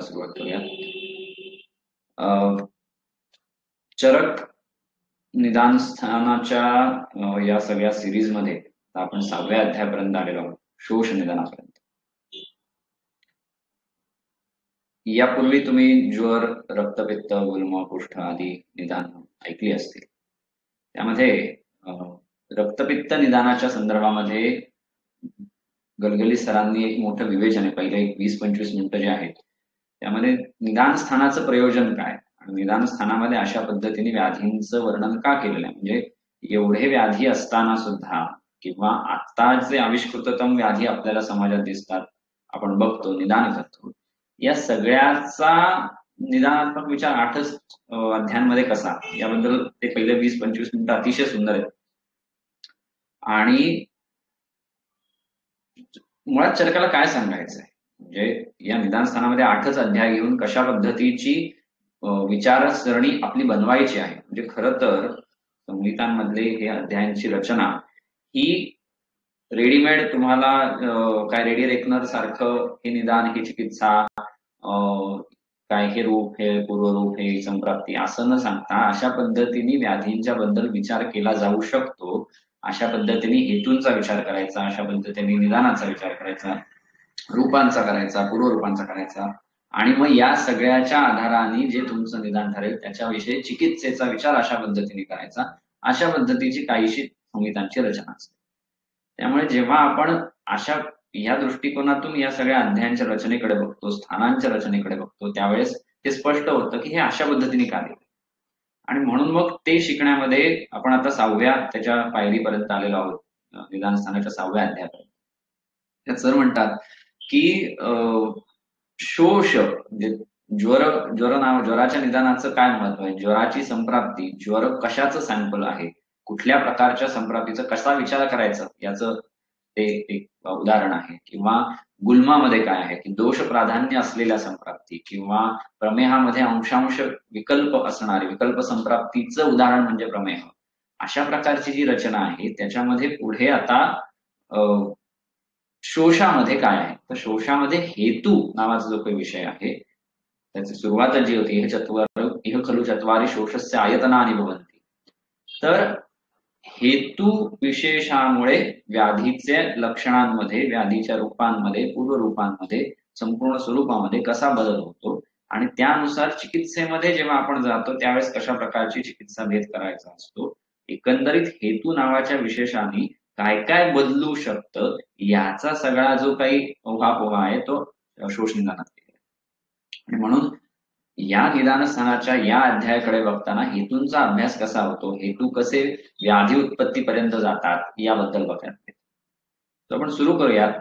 सुरुवात करूया. चरक निदान स्थानाच्या या सगळ्या सिरीज मध्ये आपण 6व्या अध्यायापर्यंत आलेलो आहोत, शोष निदानापर्यंत. यापूर्वी तुम्ही ज्वर, रक्तपित्त, गुल्म, कुष्ठ आदी निदान ऐकली असतील. त्यामध्ये रक्तपित्त निदानाच्या संदर्भामध्ये गलगली सरांनी एक मोठं विवेचन आहे, पहिले 20-25 मिनिटं जे आहेत त्यामध्ये निदान स्थानाचं प्रयोजन काय आणि निदान स्थानामध्ये अशा पद्धतीने व्याधींचं वर्णन का केलेलं आहे. म्हणजे एवढे व्याधी असताना सुद्धा किंवा आता जे आविष्कृततम व्याधी आपल्याला समाजात दिसतात, आपण बघतो, निदान करतो, या सगळ्याचा निदानात्मक विचार 8च अध्यायांमध्ये कसा, याबद्दल ते पहिले 20-25 मिनिटं अतिशय सुंदर आहेत. आणि मुळात चरकाला काय सांगायचंय, म्हणजे या निदान स्थानामध्ये 8च अध्याय घेऊन कशा पद्धतीची विचारसरणी आपली बनवायची आहे. म्हणजे खरं तर संहितांमधले हे अध्यायांची रचना ही रेडीमेड तुम्हाला काय रेडी रेकनर सारखं हे निदान, ही चिकित्सा, काय हे रूप, हे पूर्वरूप, हे संप्राप्ती असं न सांगता अशा पद्धतीने व्याधींच्या बद्दल विचार केला जाऊ शकतो. अशा पद्धतीने हेतूंचा विचार करायचा, अशा पद्धतीने निदानाचा विचार करायचा, रूपांचा करायचा, पूर्वरूपांचा करायचा, आणि मग या सगळ्याच्या आधाराने जे तुमचं निदान ठरेल त्याच्याविषयी चिकित्सेचा विचार अशा पद्धतीने करायचा. अशा पद्धतीची काहीशी संहितांची रचना असते. त्यामुळे जेव्हा आपण अशा या दृष्टिकोनातून या सगळ्या अध्यायांच्या रचनेकडे बघतो, स्थानांच्या रचनेकडे बघतो, त्यावेळेस ते स्पष्ट होतं की हे अशा पद्धतीने का दिलं. आणि म्हणून मग ते शिकण्यामध्ये आपण आता 6व्या त्याच्या पायरीपर्यंत आलेलो आहोत, निदान स्थानाच्या 6व्या अध्यायापर्यंत. त्यात सर म्हणतात की शोष म्हणजे ज्वराच्या निदानाचं काय महत्व आहे, ज्वराची संप्राप्ती, ज्वर कशाचं सॅम्पल आहे, कुठल्या प्रकारच्या संप्राप्तीचा कसा विचार करायचा याचं ते एक उदाहरण आहे. किंवा गुल्मामध्ये काय आहे की दोष प्राधान्य असलेल्या संप्राप्ती, किंवा प्रमेहामध्ये अंशांश विकल्प असणारे विकल्प संप्राप्तीचं उदाहरण म्हणजे प्रमेह. अशा प्रकारची जी रचना आहे त्याच्यामध्ये पुढे आता शोषामध्ये काय आहे, तर शोषामध्ये हेतू नावाचा जो काही विषय आहे त्याची सुरुवात जी होती, इह खलु चत्वारि शोषस्य आयतनानि भवन्ति. तर हेतू विशेषामुळे व्याधीचे लक्षणांमध्ये, व्याधीच्या रूपांमध्ये, पूर्वरूपांमध्ये, संपूर्ण स्वरूपामध्ये कसा बदल होतो आणि त्यानुसार चिकित्सेमध्ये जेव्हा आपण जातो त्यावेळेस कशा प्रकारची चिकित्सा भेद करायचा असतो. एकंदरीत हेतू नावाच्या विशेषाने काय काय बदलू शकतं याचा सगळा जो काही ओहापोहा आहे तो शोष निदानात केला. आणि म्हणून या निदान स्थानाच्या या अध्यायाकडे बघताना हेतूंचा अभ्यास कसा होतो, हेतू कसे व्याधी उत्पत्तीपर्यंत जातात याबद्दल बघायला. तर आपण सुरू करूयात.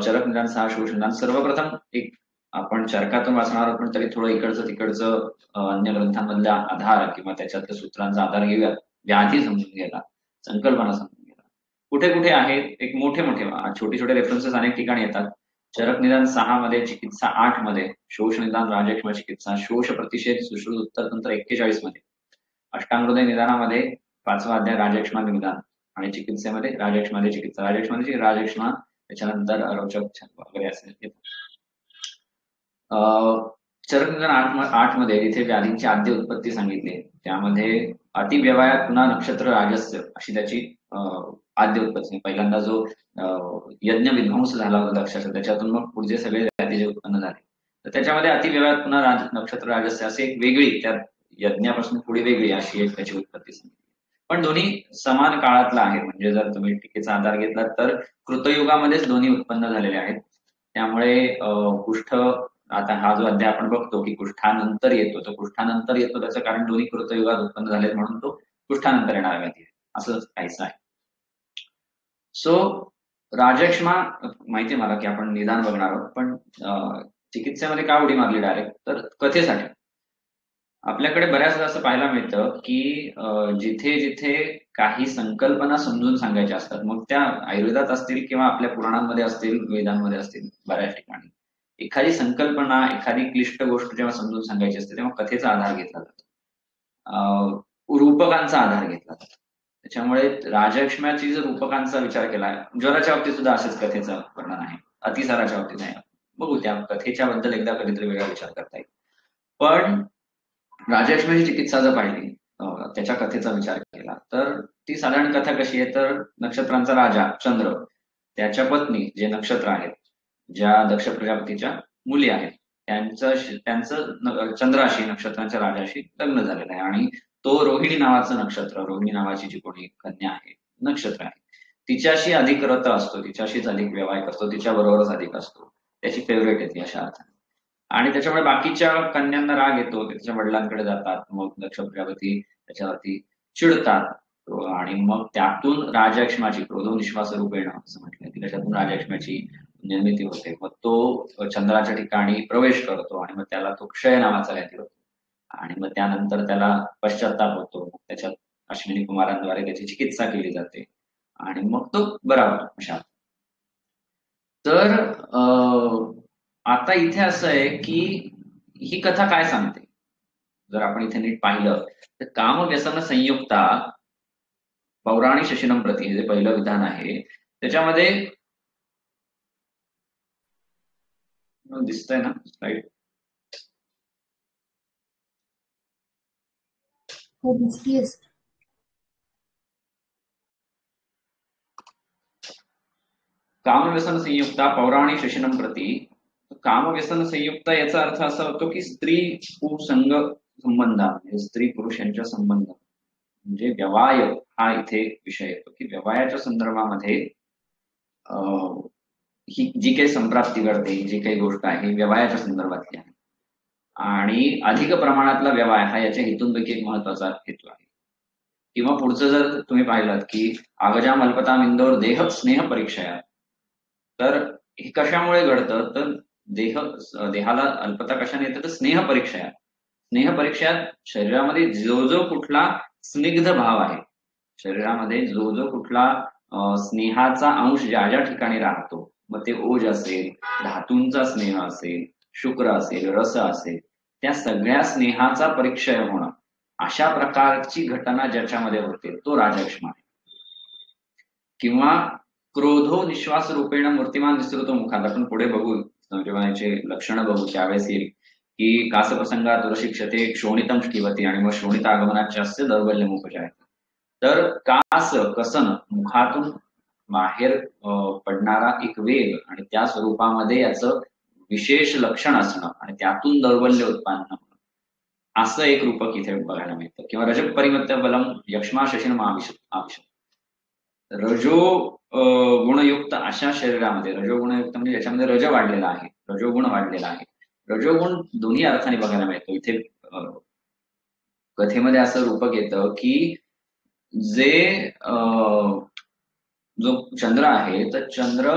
चरक निदान 6 शोष निदान. सर्वप्रथम एक आपण चरकातून वाचणार आहोत, पण तरी थोडं इकडचं तिकडचं अन्य ग्रंथांमधला आधार किंवा त्याच्यातल्या सूत्रांचा आधार घेऊयात, व्याधी समजून घ्यायला, संकल्पना समजून घ्यायला. कुठे कुठे आहेत, एक मोठे छोटे छोटे रेफरन्सेस अनेक ठिकाणी येतात. चरक निदान 6 मध्ये, चिकित्सा 8 मध्ये, शोष निदान राजक्ष्म चिकित्सा, शोष प्रतिषेध सुश्रुत उत्तर तंत्र 41 मध्ये, अष्टांगहृदय निदानामध्ये 5वा अध्याय राजक्ष्मा निदान, आणि चिकित्सेमध्ये राजक्ष्मादी चिकित्सा, राजक्ष्मा त्याच्यानंतर रोचक वगैरे असे येतात. चरक निदान 8 मध्ये तिथे व्याधींची आद्य उत्पत्ती सांगितली. त्यामध्ये अतिव्यवायात पुन्हा नक्षत्र राजस्य अशी त्याची आद्य उत्पत्ती. पहिल्यांदा जो यज्ञ विध्वंस झाला होता दक्षाचा, त्याच्यातून मग पुढचे सगळे व्याधी जे उत्पन्न झाले, तर त्याच्यामध्ये अतिव्यवायात पुन्हा नक्षत्र राजस्य असे एक वेगळी, त्या यज्ञापासून पुढे वेगळी अशी एक त्याची उत्पत्ती सांगितली. पण दोन्ही समान काळातला आहे. म्हणजे जर तुम्ही टीकेचा आधार घेतला तर कृतयुगामध्येच दोन्ही उत्पन्न झालेले आहेत. त्यामुळे कुष्ठ, आता हा जो अध्याय आपण बघतो की कुष्ठानंतर येतो, तो कुष्ठानंतर येतो त्याचं कारण दोन्ही कृतयुगात उत्पन्न झालेत म्हणून तो कुष्ठानंतर येणारा व्याधी आहे, असं काहीच आहे. सो राजक्ष्मा माहितीये मला की आपण निदान बघणार आहोत, पण चिकित्सेमध्ये का उडी मारली डायरेक्ट, तर कथेसाठी. आपल्याकडे बऱ्याचदा असं पाहायला मिळतं की जिथे जिथे काही संकल्पना समजून सांगायच्या असतात, मग त्या आयुर्वेदात असतील किंवा आपल्या पुराणांमध्ये असतील, वेदांमध्ये असतील, बऱ्याच ठिकाणी एखादी संकल्पना, एखादी क्लिष्ट गोष्ट जेव्हा समजून सांगायची असते तेव्हा कथेचा आधार घेतला जातो, रूपकांचा आधार घेतला जातो. त्याच्यामुळे राजक्ष्म्याची जर रूपकांचा विचार केला, ज्वराच्या बाबतीत सुद्धा असेच कथेचं वर्णन आहे, अतिसाराच्या बाबतीत आहे, बघू त्या कथेच्या बद्दल एकदा कधीतरी वेगळा विचार करता येईल. पण राजलक्ष्मीची चिकित्सा जर पाहिली, त्याच्या कथेचा विचार केला तर ती साधारण कथा कशी आहे, तर नक्षत्रांचा राजा चंद्र, त्याच्या पत्नी जे नक्षत्र आहेत, ज्या दक्ष प्रजापतीच्या मुली आहेत, त्यांचं चंद्राशी नक्षत्रांच्या राजाशी लग्न झालेलं आहे आणि तो रोहिणी नावाचं नक्षत्र, रोहिणी नावाची जी कोणी कन्या आहे, नक्षत्र आहे, तिच्याशी अधिक रत असतो, तिच्याशीच अधिक व्यवहार करतो, तिच्याबरोबरच अधिक असतो, त्याची फेवरेट आहे ती अशा अर्थाने. आणि त्याच्यामुळे बाकीच्या कन्यांना राग येतो, ते त्याच्या वडिलांकडे जातात, मग दक्ष प्रजापती त्याच्यावरती चिडतात आणि मग त्यातून राजयक्ष्माची क्रोधो निश्वास रूपेण असं म्हटलंय की त्याच्यातून राजयक्ष्माची निर्मिती होते. मग तो चंद्राच्या ठिकाणी प्रवेश करतो आणि मग त्याला तो क्षय नावाचा व्याधी होतो आणि मग त्यानंतर त्याला पश्चाताप होतो. मग त्याच्यात अश्विनी कुमारांद्वारे त्याची चिकित्सा केली जाते आणि मग तो बरा होतो अशा. तर आता इथे असं आहे की ही कथा काय सांगते, जर आपण इथे नीट पाहिलं तर काम व्यसन संयुक्ता पौराणी शशिनम प्रती, हे जे पहिलं विधान आहे त्याच्यामध्ये दिसतंय ना स्लाइड? कामव्यसन संयुक्ता पौराणी शशिनम प्रती. कामव्यसन संयुक्ता याचा अर्थ असा होतो की स्त्री पुरुषंग संबंध, म्हणजे स्त्री पुरुष यांच्या संबंध, म्हणजे व्यवाय हा इथे विषय येतो की व्यवायाच्या संदर्भामध्ये ही जी काही संप्राप्ती घडते, जी काही गोष्ट आहे व्यवायाच्या संदर्भातली आहे आणि अधिक प्रमाणातला व्यवहार हा याच्या हेतूंपैकी एक महत्वाचा हेतू आहे. किंवा पुढचं जर तुम्ही पाहिलात की आगजाम अल्पताम इंदोर देह स्नेह परीक्षया, तर हे कशामुळे घडतं, तर देहाला अल्पता कशाने येते, तर स्नेह परीक्षया. स्नेह परीक्षात शरीरामध्ये जो जो कुठला स्निग्ध भाव आहे, शरीरामध्ये जो जो कुठला स्नेहाचा अंश ज्या ज्या ठिकाणी राहतो, मग ते ओज असेल, धातूंचा स्नेह असेल, शुक्र असेल, रस असेल, त्या सगळ्या स्नेहाचा परिक्षय होणं, अशा प्रकारची घटना ज्याच्यामध्ये होते तो राजयक्ष्मा आहे. किंवा क्रोधो निश्वास रूपेण मूर्तिमान विसृतो मुखात, आपण पुढे बघू जेव्हा याचे लक्षणं बघू त्यावेळेस येईल की कासप्रसंगात दुरशिक्षते क्षोणितम ठिवती आणि मग शोणित आगमनाचे असे दौर्बल्य मुखजाय. तर कास कसन, मुखातून बाहेर पडणारा एक वेग आणि त्या स्वरूपामध्ये याचं विशेष लक्षण असणं आणि त्यातून दौर्बल्य उत्पन्न होणं, असं एक रूपक इथे बघायला मिळतं. किंवा रजक परिमत्त बलम यक्ष्मा शशीन आविशत. रजो गुणयुक्त अशा शरीरामध्ये, रजोगुणयुक्त म्हणजे ज्याच्यामध्ये रज वाढलेला आहे, रजोगुण वाढलेला आहे. रजोगुण दोन्ही अर्थाने बघायला मिळतो इथे. कथेमध्ये असं रूपक येतं की जे जो चंद्र आहे, तर चंद्र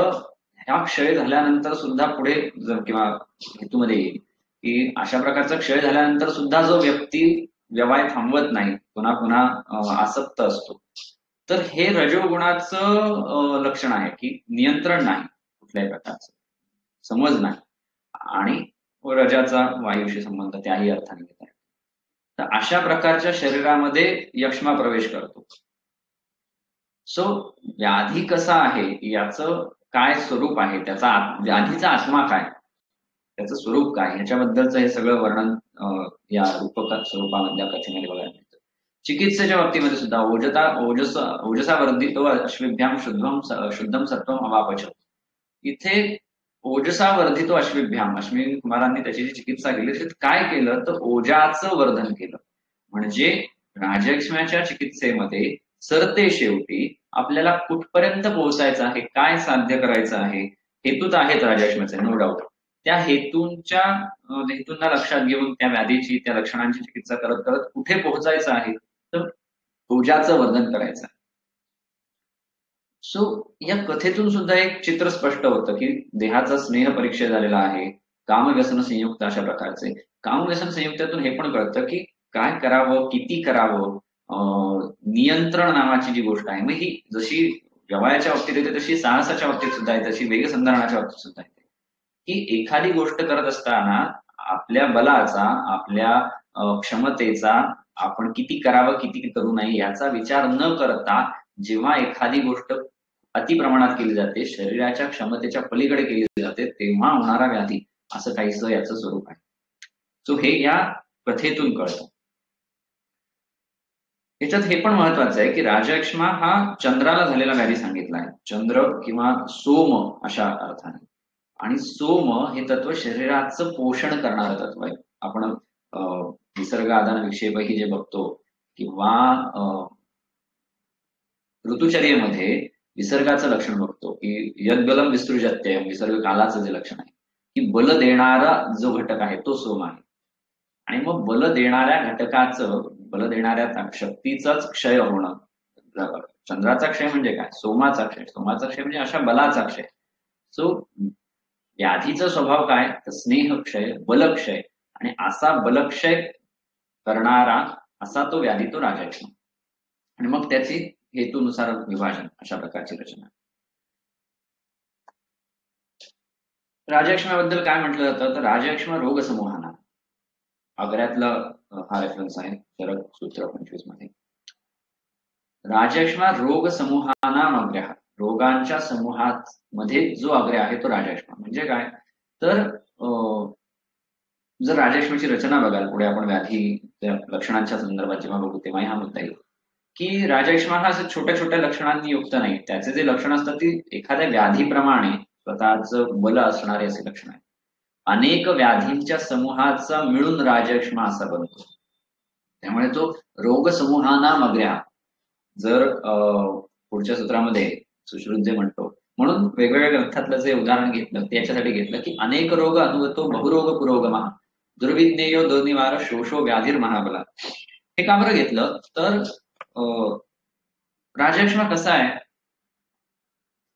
ह्या क्षय झाल्यानंतर सुद्धा पुढे जर किंवा हेतूमध्ये येईल की अशा प्रकारचा क्षय झाल्यानंतर सुद्धा जो व्यक्ती व्यवहार थांबवत नाही, पुन्हा पुन्हा आसक्त असतो, तर हे रजोगुणाचं लक्षण आहे की नियंत्रण नाही कुठल्याही प्रकारचं, समज नाही आणि रजाचा वायूशी संबंध त्याही अर्थाने घेत आहे. तर अशा प्रकारच्या शरीरामध्ये यक्ष्मा प्रवेश करतो. सो व्याधी कसा आहे याचं काय स्वरूप आहे, त्याचा व्याधीचा आत्मा काय, त्याचं स्वरूप काय, ह्याच्याबद्दलचं हे सगळं वर्णन या रूपक स्वरूपामधल्या कथेमध्ये बघायला मिळतं. चिकित्सेच्या बाबतीमध्ये सुद्धा ओजसा वर्धितो अश्विभ्याम शुद्धम सत्वम अवापच. इथे ओजसा वर्धितो अश्विभ्याम, अश्विनी कुमारांनी त्याची जी चिकित्सा केली त्याच्यात काय केलं, तर ओजाचं वर्धन केलं. म्हणजे राजयक्ष्म्याच्या चिकित्सेमध्ये सरते शेवटी आपल्याला कुठपर्यंत पोहोचायचं आहे, काय साध्य करायचं आहे, हेतूत आहेत राजयक्ष्म्याचे नो डाऊट. त्या हेतूंना लक्षात घेऊन त्या व्याधीची, त्या लक्षणांची चिकित्सा करत करत कुठे पोहोचायचं आहे, तर ओजाचं वर्धन करायचं आहे. सो या कथेतून सुद्धा एक चित्र स्पष्ट होतं की देहाचा स्नेह परीक्षय झालेला आहे, कामव्यसन संयुक्त अशा प्रकारचे. कामव्यसन संयुक्तातून हे पण कळतं की काय करावं, किती करावं, नियंत्रण नावाची जी गोष्ट आहे, मग ही जशी व्यवहाराच्या बाबतीत येते तशी साहसाच्या बाबतीत सुद्धा आहे, तशी वेगसंधारणाच्या बाबतीत सुद्धा येते की एखादी गोष्ट करत असताना आपल्या बलाचा, आपल्या क्षमतेचा आपण किती करावं किती करू नये याचा विचार न करता जेव्हा एखादी गोष्ट अति प्रमाणात केली जाते, शरीराच्या क्षमतेच्या पलीकडे केली जाते, तेव्हा होणारा व्याधी, असं काहीसं याचं स्वरूप आहे. सो हे या कथेतून कळतं. याच्यात हे पण महत्वाचं आहे की राजयक्ष्मा हा चंद्राला झालेला व्याधी सांगितला आहे. चंद्र किंवा सोम अशा अर्थाने. आणि सोम हे तत्व शरीराचं पोषण करणारं तत्व आहे. आपण निसर्ग आदान विक्षेपही जे बघतो किंवा ऋतुचर्येमध्ये निसर्गाचं लक्षण बघतो की यद्बलम विसृजत्ययम, निसर्ग कालाचं जे लक्षण आहे की बल देणारा जो घटक आहे तो सोम आहे. आणि मग बल देणाऱ्या घटकाचं, बल देणाऱ्या शक्तीचाच क्षय होणं. चंद्राचा क्षय म्हणजे काय? सोमाचा क्षय. सोमाचा क्षय म्हणजे अशा बलाचा क्षय. सो व्याधीचा स्वभाव काय? तर स्नेहक्षय, बलक्षय. आणि असा बलक्षय करणारा असा तो व्याधी, तो राजयक्ष्मा. आणि मग त्याची हेतूनुसार विभाजन, अशा प्रकारची रचना. राजयक्ष्माबद्दल काय म्हटलं जातं? तर राजयक्ष्मा रोग समूहाना, आग्र्यातला हा रेफरन्स आहे चरक सूत्र 25 मध्ये. राजयक्ष्मा रोग समूहानाम अग्र्या, रोगांच्या समूहात मध्ये जो अग्र्या आहे तो राजयक्ष्मा. म्हणजे काय? तर जर राजयक्ष्माची रचना बघाल पुढे आपण व्याधी लक्षणांच्या संदर्भात जेव्हा बघू तेव्हा हा मुद्दा येईल की राजयक्ष्मा हा असं छोट्या छोट्या लक्षणांनी युक्त नाही. त्याचे जे लक्षण असतात ती एखाद्या व्याधीप्रमाणे स्वतःच बल असणारे असे लक्षण आहे. अनेक व्याधींच्या समूहाचा मिळून राजयक्ष्मा असा बनतो. त्यामुळे तो रोग समूहाना मग्र्या. जर पुढच्या सूत्रामध्ये सुश्रुत जे म्हणतो, म्हणून वेगवेगळ्या ग्रंथातलं जे उदाहरण घेतलं ते याच्यासाठी घेतलं की अनेक रोग अनुगतो बहुरोग पुरोगमा, दुर्विज्ञेयो दुर्निवार शोषो व्याधीर महाबला. हे का बरं घेतलं? तर राजयक्ष्मा कसा आहे?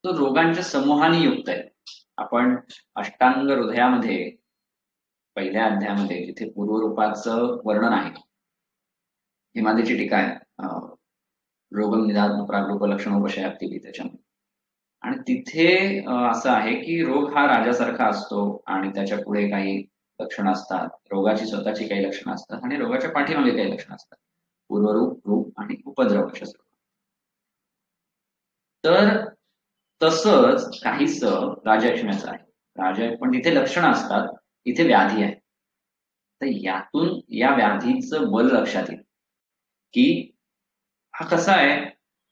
तो रोगांच्या समूहाने युक्त आहे. आपण अष्टांग हृदयामध्ये पहिल्या अध्यायामध्ये जिथे पूर्वरूपाचं वर्णन आहे, हिमालयाची टीका आहे, रोगम निदान प्रागरूप लक्षणोपशयाप्ती त्याच्यामध्ये. आणि तिथे असं आहे की रोग हा राजासारखा असतो आणि त्याच्या पुढे काही लक्षणं असतात, रोगाची स्वतःची काही लक्षणं असतात आणि रोगाच्या पाठीमागे काही लक्षणं असतात, पूर्वरूप, रूप आणि उपद्रव अशा. तर तसंच काहीस राजयक्ष्म्याचं आहे. पण तिथे लक्षणं असतात, इथे व्याधी आहे. तर यातून या व्याधीचं बल लक्षात येईल की हा कसा आहे?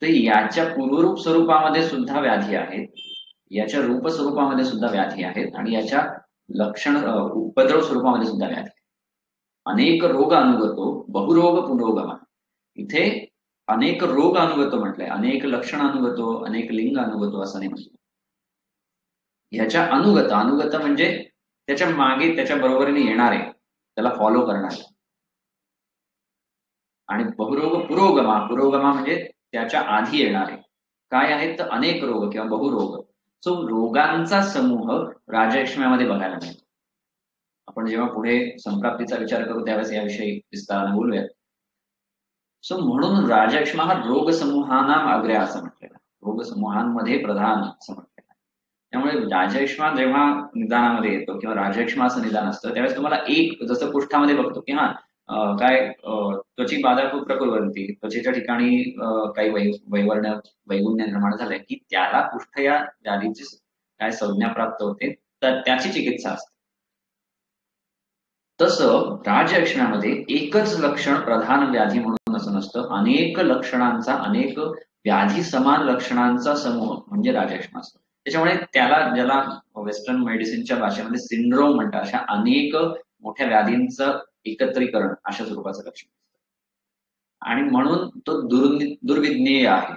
तर याच्या पूर्वरूप स्वरूपामध्ये सुद्धा व्याधी आहेत, याच्या रूप स्वरूपामध्ये सुद्धा व्याधी आहेत आणि याच्या लक्षण उपद्रव स्वरूपामध्ये सुद्धा व्याधी आहे. अनेक रोग अनुगतो बहुरोग पुरोगमा. इथे अनेक रोग अनुगतो म्हटलंय, अनेक लक्षण अनुगतो, अनेक लिंग अनुगतो असं नाही म्हटलं. ह्याच्या अनुगत म्हणजे त्याच्या मागे त्याच्या बरोबरीने येणारे, त्याला फॉलो करणारे. आणि बहुरोग पुरोगमा म्हणजे त्याच्या आधी येणारे काय आहेत? तर अनेक रोग किंवा बहुरोग. सो रोगांचा समूह राजयक्ष्म्यामध्ये बघायला मिळतो. आपण जेव्हा पुढे संप्राप्तीचा विचार करू त्यावेळेस याविषयी विस्ताराने बोलूयात. सो म्हणून राजयक्ष्मा हा रोग समूहाना अग्र्या असं म्हटलेला, रोग समूहांमध्ये प्रधान असं म्हटलेलं. त्यामुळे राजयक्ष्मा जेव्हा निदानामध्ये येतो किंवा राजयक्ष्मा असं निदान असतं त्यावेळेस तुम्हाला एक, जसं कुष्ठामध्ये बघतो की हा काय त्वची बाधा खूप प्रकुरवंती, त्वचेच्या ठिकाणी काही वैगुण्य निर्माण झालंय की त्याला कुष्ठ या व्याधीची काय संज्ञा प्राप्त होते, तर त्याची चिकित्सा असते. तसं राजयक्ष्म्यामध्ये एकच लक्षण प्रधान व्याधी म्हणून असं नसतं, अनेक लक्षणांचा, अनेक व्याधी समान लक्षणांचा समूह म्हणजे राजयक्ष्मा असतो. त्याच्यामुळे त्याला, ज्याला वेस्टर्न मेडिसिनच्या भाषेमध्ये सिंड्रोम म्हणतात, अशा अनेक मोठ्या व्याधींचं एकत्रीकरण अशा स्वरूपाचं लक्षण असतं. आणि म्हणून तो दुर्विज्ञेय आहे.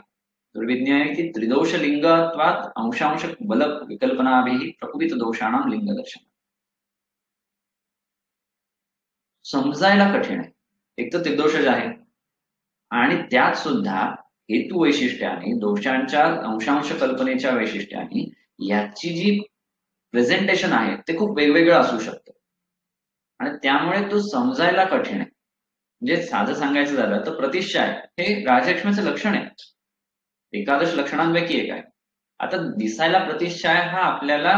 दुर्विज्ञेय की त्रिदोष लिंगत्वात अंशांश बल विकल्पनाभिः प्रकुपित दोषाणाम लिंग दर्शन. समजायला कठीण आहे. एक तर त्रिदोषज आहे आणि त्यात सुद्धा हेतू वैशिष्ट्याने, दोषांच्या अंशांश कल्पनेच्या वैशिष्ट्याने याची जी प्रेझेंटेशन आहे ते खूप वेगवेगळं असू शकतं आणि त्यामुळे तो समजायला कठीण आहे. म्हणजे साधं सांगायचं झालं तर प्रतिष्ठाय हे राजयक्ष्म्याचं लक्षण आहे, एकादश लक्षणांपैकी एक आहे. आता दिसायला प्रतिष्ठाय हा आपल्याला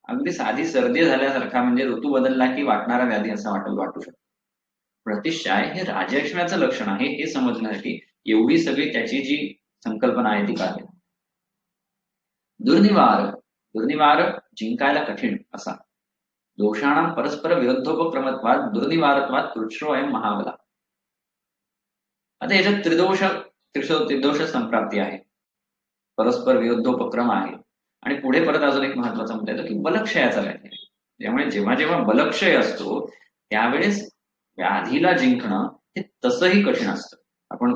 अगदी साधी सर्दी झाल्यासारखा, म्हणजे ऋतू बदलला की वाटणारा व्याधी असा वाटू शकतो. प्रतिष्ठाय हे राजयक्ष्म्याचं लक्षण आहे हे समजण्यासाठी एवढी सगळी त्याची जी संकल्पना आहे ती काय. दुर्निवार, दुर्निवार जिंकायला कठीण असा. दोषाणां परस्पर विरुद्धोपक्रमत्वात दुर्निवारत्वात कृच्छ्रोऽयं महाबला. आता याच्यात त्रिदोष संप्राप्ती आहे, परस्पर विरुद्धोपक्रम आहे आणि पुढे परत अजून एक महत्वाचा मुद्दा येतो की बलक्षयाचा व्याधी आहे. त्यामुळे जेव्हा जेव्हा बलक्षय असतो त्यावेळेस व्याधीला जिंकणं हे तसंही कठीण असतं. आपण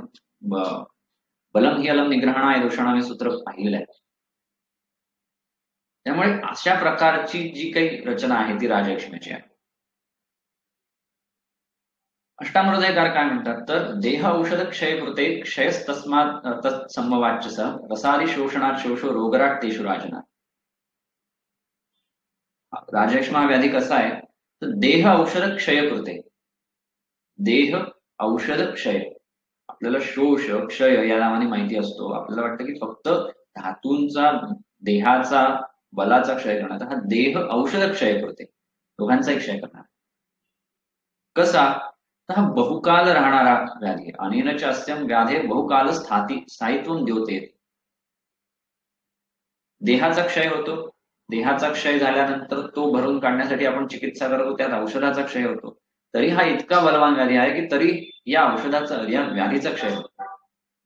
बलम हि अलम निग्रहणाय दोषाणाम हे सूत्र पाहिलेलं आहे. त्यामुळे अशा प्रकारची जी काही रचना आहे ती राजलक्ष्मीची आहे. अष्टामहृदयकार काय म्हणतात तर देह औषध क्षयकृते क्षयस्तस्मात् तत्समवाच्य रसादी शोषणात शोषो रोगराट तेषु राजना. राजलक्ष्मी हा व्याधी कसा आहे तर देह औषध क्षयकृते, देह औषध क्षय. आपल्याला शोष क्षय या नावाने माहिती असतो. आपल्याला वाटतं की फक्त धातूंचा देहाचा बलाचा क्षय करणार, हा देह औषध क्षय करते, दोघांचाही क्षय करणार. कसा तर हा बहुकाल राहणारा व्याधी. अनेन च अस्यं व्याधे बहुकाल स्थायित्वं द्योते. देहाचा क्षय होतो, देहाचा क्षय झाल्यानंतर तो भरून काढण्यासाठी आपण चिकित्सा करतो, त्यात औषधाचा क्षय होतो. तरी हा इतका बलवान व्याधी आहे की तरी या व्याधीचा क्षय होतो.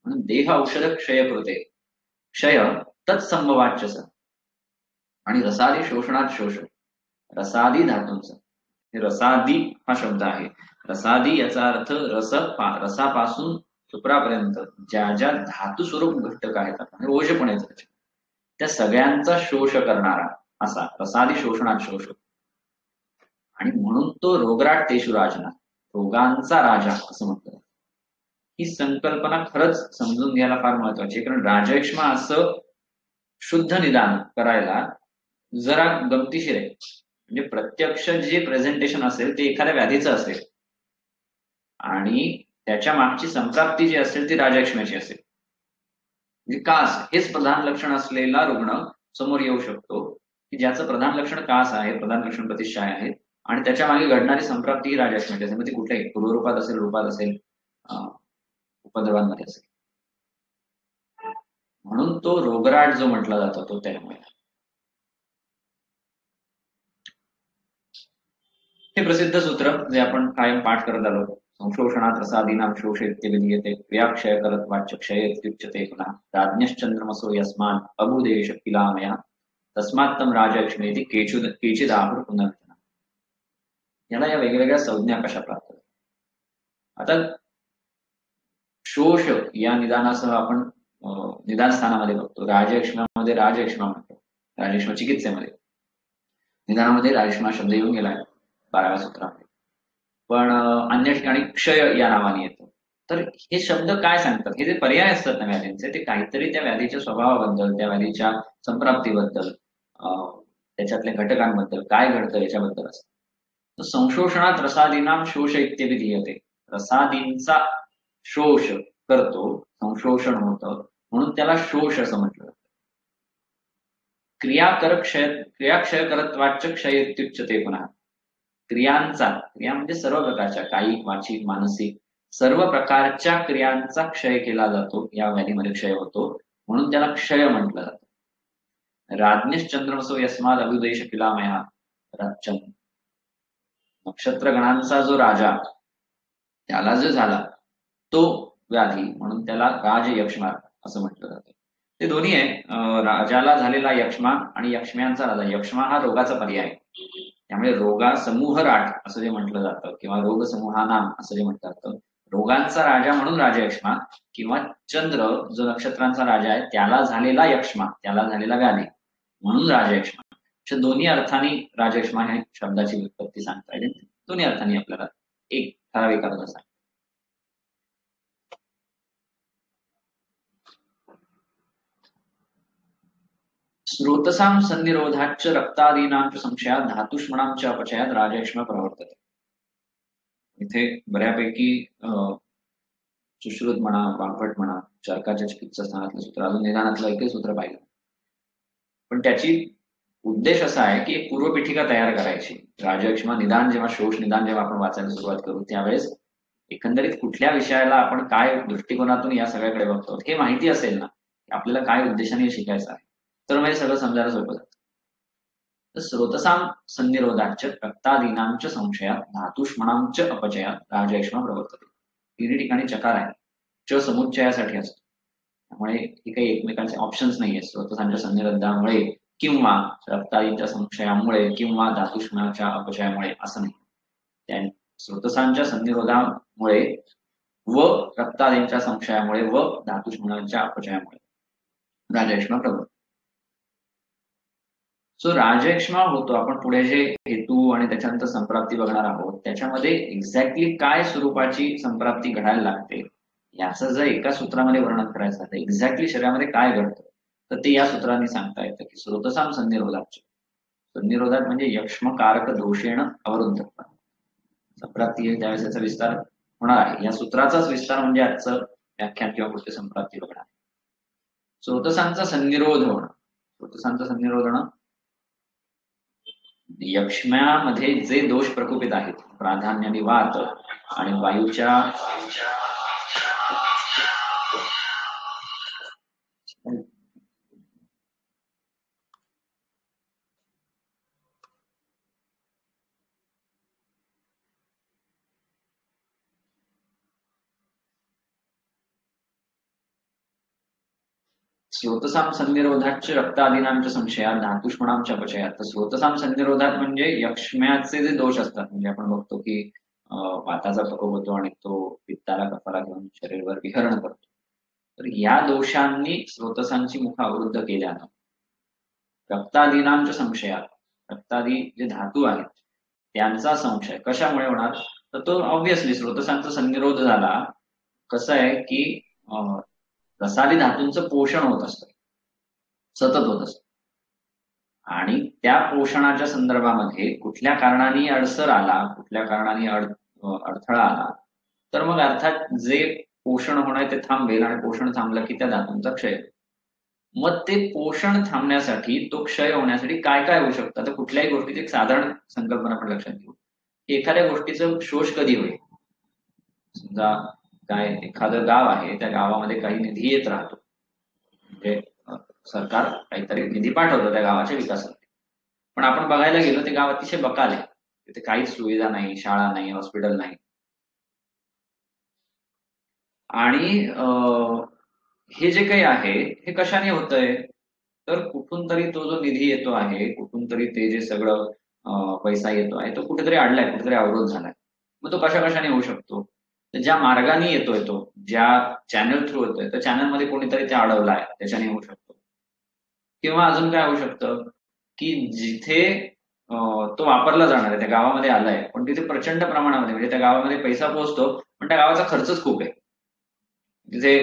म्हणून देह औषध क्षय करते, क्षय तत्समवाच्य आणि रसादी शोषणात शोष, रसादी धातूंचा. हे रसादी हा शब्द आहे. रसादी याचा अर्थ रसापासून सुप्रापर्यंत ज्या ज्या धातू स्वरूप घटक आहेत आपण ओझपणाचा त्या सगळ्यांचा शोष करणारा असा रसादी शोषणात शोष. आणि म्हणून तो रोगराट तेषु राजना, रोगांचा राजा असं म्हणतात. ही संकल्पना खरंच समजून घ्यायला फार महत्वाची आहे, कारण राजयक्ष्मा असं शुद्ध निदान करायला जरा गमतीशीर आहे. म्हणजे प्रत्यक्ष जे प्रेझेंटेशन असेल ते एखाद्या व्याधीचं असेल आणि त्याच्या मागची संप्राप्ती जी असेल ती राजलक्ष्मीची असेल. म्हणजे कास हेच प्रधान लक्षण असलेला रुग्ण समोर येऊ शकतो की ज्याचं प्रधान लक्षण कास आहे, प्रधान लक्षण प्रतिष्ठा आहे आणि त्याच्या मागे घडणारी संप्राप्ती ही राजलक्ष्मीची असेल. मग ती कुठल्याही पूर्वरूपात असेल, रूपात असेल, उपद्रवांमध्ये असेल. म्हणून तो रोगराट जो म्हटला जातो तो त्यामुळे. हे प्रसिद्ध सूत्र जे आपण कायम पाठ करत आलो. संशोषणात रसादीनां शोषयित्य विधीयते क्रियाक्षय करत वाच्य क्षयेत्युच्यते पुनः राज्ञश्चंद्रमसो यस्मान् अबुदेश किलामया तस्मात्तम राजलक्ष्मीति केचिदाहुर पुनर्जना. याला या वेगवेगळ्या संज्ञा कशा प्राप्त. आता शोष या निदानासह आपण निदान स्थानामध्ये बघतो. राजलक्ष्मीमध्ये राजलक्ष्मा म्हणतो, राजलक्ष्मा चिकित्सेमध्ये. निदानामध्ये राजलक्ष्मा शब्द येऊन गेलाय 12व्या सूत्रामध्ये. पण अन्य ठिकाणी क्षय या नावाने येतो. तर हे शब्द काय सांगतात, हे जे पर्याय असतात ना व्याधींचे, ते काहीतरी त्या व्याधीच्या स्वभावाबद्दल, त्या व्याधीच्या संप्राप्तीबद्दल, त्याच्यातल्या घटकांबद्दल काय घडतं याच्याबद्दल असतं. तर संशोषणात रसादीनां शोष इत्यभिधीयते, रसादींचा शोष करतो, संशोषण होतं म्हणून त्याला शोष असं म्हटलं जातं. क्रियाक्षय करत्वाच्य क्षय इत्युच्यते पुन्हा. क्रिया म्हणजे सर्व प्रकारच्या कायिक, वाचिक, मानसिक सर्व प्रकारच्या क्रियांचा क्षय केला जातो. या व्याधीमध्ये क्षय होतो म्हणून त्याला क्षय म्हटलं जातं. राज्ञश्चंद्रमसो यस्माद अभ्युदयश किलामया, नक्षत्र गणांचा जो राजा त्याला जो झाला तो व्याधी म्हणून त्याला राजयक्ष्मा असं म्हटलं जातं. ते दोन्ही आहे, राजाला झालेला यक्ष्मा आणि यक्ष्म्यांचा राजा. यक्ष्मा हा रोगाचा पर्याय, त्यामुळे रोगा समूहराट असं जे म्हटलं जातं किंवा रोग समूहानाम असं जे म्हणतात जातं. रोगांचा राजा म्हणून राजयक्ष्मा किंवा चंद्र जो नक्षत्रांचा राजा आहे त्याला झालेला यक्ष्मा, त्याला झालेला व्याधी म्हणून राजयक्ष्मा. अशा दोन्ही अर्थाने राजयक्ष्मा ह्या शब्दाची व्युत्पत्ती सांगता येते. दोन्ही अर्थाने आपल्याला एक ठराविक अर्थ सांगतो. स्रोतसां संनिरोधाच्च रक्तादीनां च संशयात धातुष्मणां च अपचयात राजयक्ष्मा प्रवर्तते. इथे बऱ्यापैकी सुश्रुत म्हणा, वाघभट म्हणा, चरकाच्या चिकित्सा स्थानातलं सूत्र, अजून निदानातलं एकही सूत्र पाहिलं. पण त्याची उद्देश असा आहे की एक पूर्वपीठिका तयार करायची. राजयक्ष्मा निदान जेव्हा शोष निदान जेव्हा आपण वाचायला सुरुवात करू त्यावेळेस एकंदरीत कुठल्या विषयाला आपण काय दृष्टिकोनातून या सगळ्याकडे बघतो हे माहिती असेल ना, आपल्याला काय उद्देशाने शिकायचं आहे, तर म्हणजे सगळं समजायला सोपं जातं. तर स्रोतसाम संनिरोधाच रक्तादीनांच संशयात धातुष्मणांच अपचयात राजयक्ष्मा प्रवर्तते. तिन्ही ठिकाणी चकार आहे, च समुच्चयासाठी असतो. त्यामुळे हे काही एकमेकांचे ऑप्शन्स नाहीये. स्रोतसांच्या संनिरोधामुळे किंवा रक्तादींच्या संशयामुळे किंवा धातुष्मणाच्या अपचयामुळे असं नाही. त्या स्रोतसांच्या संनिरोधामुळे व रक्तादींच्या संशयामुळे व धातुष्मणाच्या अपचयामुळे राजयक्ष्मा प्रवर्तते. सो राजयक्ष्मा होतो, आपण पुढे जे हेतू आणि त्याच्यानंतर संप्राप्ती बघणार आहोत त्याच्यामध्ये एक्झॅक्टली काय स्वरूपाची संप्राप्ती घडायला लागते याचं जर एका सूत्रामध्ये वर्णन करायचं तर एक्झॅक्टली शरीरामध्ये काय घडतं तर ते या सूत्राने सांगता येतं की स्रोतसाम संनिरोधाच. संनिरोधात म्हणजे यक्ष्मकारक दोषेण अवरुद्ध संप्राप्ती ज्यावेळेस याचा विस्तार होणार आहे. या सूत्राचाच विस्तार म्हणजे आजचं व्याख्यान किंवा पुढची संप्राप्ती बघणार. स्रोतसांचा संनिरोध होणं. स्रोतसांचा संनिरोध होणं यक्ष्म्यामध्ये जे दोष प्रकोपित आहेत, प्राधान्याने वात आणि वायूच्या स्रोतसाम संनिरोधाच रक्तादीनांच्या संशयात धातुष्मणांच्या अपचयात. तर स्रोतसाम संनिरोधात म्हणजे यक्ष्म्याचे जे दोष असतात, म्हणजे आपण बघतो की वाताचा प्रकोप होतो आणि तो पित्ताला कफाला घेऊन शरीरभर विहरण करतो. तर या दोषांनी स्रोतसांची मुख अवरुद्ध केल्यानं रक्तादीनांच्या संशयात, रक्तादी जे धातू आहेत त्यांचा संशय कशामुळे होणार तर तो ऑब्व्हियसली स्रोतसांचा संनिरोध झाला. कसं आहे की रसादी धातूंचं पोषण होत असतं, सतत होत असतं आणि त्या पोषणाच्या संदर्भामध्ये कुठल्या कारणाने अडसर आला, कुठल्या कारणाने अडथळा आला तर मग अर्थात जे पोषण होणं ते थांबेल आणि पोषण थांबलं की त्या धातूंचा क्षय. मग ते पोषण थांबण्यासाठी, तो क्षय होण्यासाठी काय काय होऊ शकतं. तर कुठल्याही गोष्टीची एक साधारण संकल्पना आपण लक्षात घेऊ की एखाद्या गोष्टीचं शोष कधी होईल. समजा काय एखादं गाव आहे, त्या गावामध्ये काही निधी येत राहतो, म्हणजे सरकार काहीतरी निधी पाठवतं त्या गावाच्या विकासासाठी. पण आपण बघायला गेलो ते गाव अतिशय बकाल आहे, तिथे काहीच सुविधा नाही, शाळा नाही, हॉस्पिटल नाही. आणि हे जे काही आहे हे कशाने होतंय तर कुठून तरी तो जो निधी येतो आहे, कुठून तरी ते जे सगळं पैसा येतो आहे तो कुठेतरी अडलाय, कुठेतरी अवरोध झालाय. मग तो कशा कशाने होऊ शकतो तर ज्या मार्गाने येतोय, तो ज्या चॅनल थ्रू येतोय त्या चॅनलमध्ये कोणीतरी ते अडवलाय त्याच्याने होऊ शकतो. किंवा अजून काय होऊ शकतं की जिथे तो वापरला जाणार आहे त्या गावामध्ये आलाय पण तिथे प्रचंड प्रमाणामध्ये, म्हणजे त्या गावामध्ये पैसा पोहोचतो पण त्या गावाचा खर्चच खूप आहे. तिथे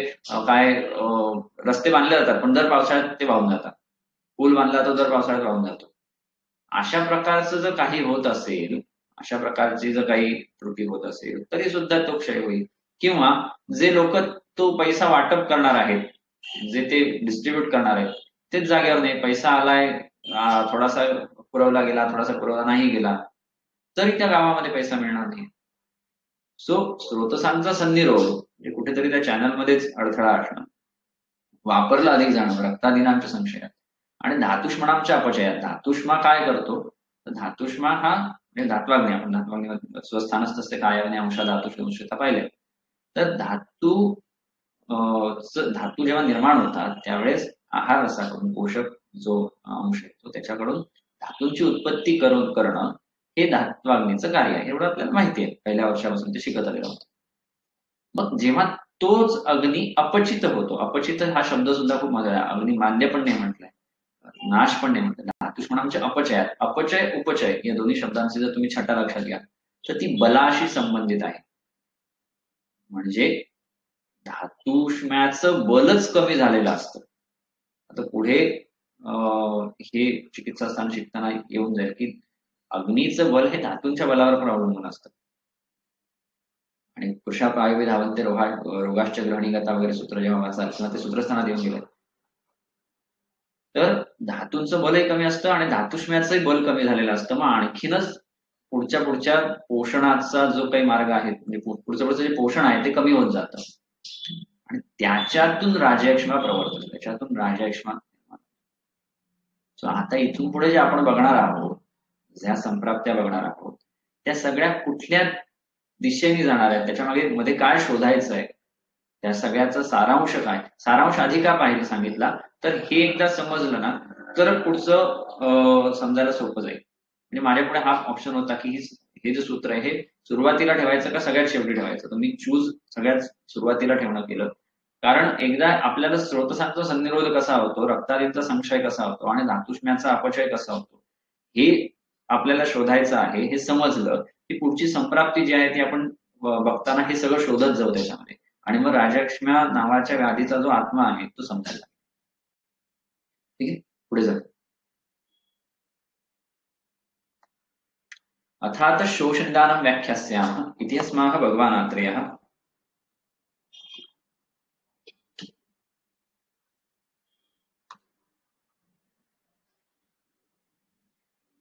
काय रस्ते बांधले जातात पण दर पावसाळ्यात ते वाहून जातात, पूल बांधला तर दर पावसाळ्यात वाहून जातो. अशा प्रकारचं जर काही होत असेल, अशा प्रकारची जर काही त्रुटी होत असेल तरी सुद्धा तो क्षय होईल. किंवा जे लोक तो पैसा वाटप करणार आहेत, जे ते डिस्ट्रीब्यूट करणार आहेत तेच जागेवर नाही, पैसा आलाय थोडासा पुरवला गेला, थोडासा पुरवला नाही गेला तरी त्या गावामध्ये पैसा मिळणार नाही. सो स्रोतसांचा संनिरोध म्हणजे कुठेतरी त्या चॅनलमध्येच अडथळा असणं, वापरला अधिक जाणं रक्तादीनांच्या संशयात आणि धातुष्मणांच्या अपचयात. धातुष्मा काय करतो तर धातुष्मा हा म्हणजे धात्वाग्नी, आपण धात्वाग्नी स्वस्थानस्थस्य कायाग्नी अंशा धातुष्मता पाहिले. तर धातू जेव्हा निर्माण होतात त्यावेळेस आहार रसाकडून पोषक जो अंश आहे तो त्याच्याकडून धातूंची उत्पत्ती करणं हे धात्वाग्नीचं कार्य आहे. एवढं आपल्याला माहिती आहे, पहिल्या वर्षापासून ते शिकत आलेलो आहोत. मग जेव्हा तोच अग्नी अपचित होतो, अपचित हा शब्द सुद्धा खूप महत्वाचा आहे. अग्नी मान्य पण नाही म्हटलंय, नाश पण नाही म्हटलं. धातुष्मणांचे अपचय, अपचय उपचय या दोन्ही शब्दांची जर तुम्ही छटा लक्षात घ्या तर ती बलाशी संबंधित आहे. म्हणजे धातुष्म्याचं बलच कमी झालेलं असतं. आता पुढे हे चिकित्सास्थान शिकताना येऊन जाईल की अग्नीचं बल हे धातूंच्या बलावर पण अवलंबून असतं. आणि पुरुषा पायवे धावंते रोगाश्च ग्रहणीगता वगैरे सूत्र जेव्हा वाचाल किंवा ते सूत्रस्थानात येऊन गेले तर धातूंचं बलही कमी असतं आणि धातुष्म्याचंही बल कमी झालेलं असतं. मग आणखीनच पुढच्या पोषणाचा जो काही मार्ग आहे, म्हणजे पुढचं जे पोषण आहे ते कमी होत जातं आणि त्याच्यातून राजयक्ष्मा प्रवर्तते, त्याच्यातून राजयक्ष्मा. सो आता इथून पुढे जे आपण बघणार आहोत, ज्या संप्राप्त्या बघणार आहोत, त्या सगळ्या कुठल्या दिशेने जाणार आहेत, त्याच्यामागे मध्ये काय शोधायचं आहे, त्या सगळ्याचा सारांश काय, सारांश आधी का पाहिजे सांगितला, तर हे एकदा समजलं ना तर पुढचं समजायला सोपं जाईल. म्हणजे माझ्या पुढे हा ऑप्शन होता की हे जे सूत्र आहे हे सुरुवातीला ठेवायचं का सगळ्यात शेवटी ठेवायचं, तर मी चूज सगळ्यात सुरुवातीला ठेवणं केलं. कारण एकदा आपल्याला स्रोतसांचा सन्निरोध कसा होतो, रक्तादींचा संशय कसा होतो आणि धातुष्म्याचा अपचय कसा होतो, हे आपल्याला शोधायचं आहे. हे समजलं की पुढची संप्राप्ती जी आहे ती आपण बघताना हे सगळं शोधत जाऊ त्याच्यामध्ये, आणि मग राजक्ष्म्या नावाच्या व्याधीचा जो आत्मा आहे तो समजायला. ठीक आहे, पुढे जा. अथात शोषनिदानं व्याख्यास्यामः इति अस्माः भगवानात्रयः.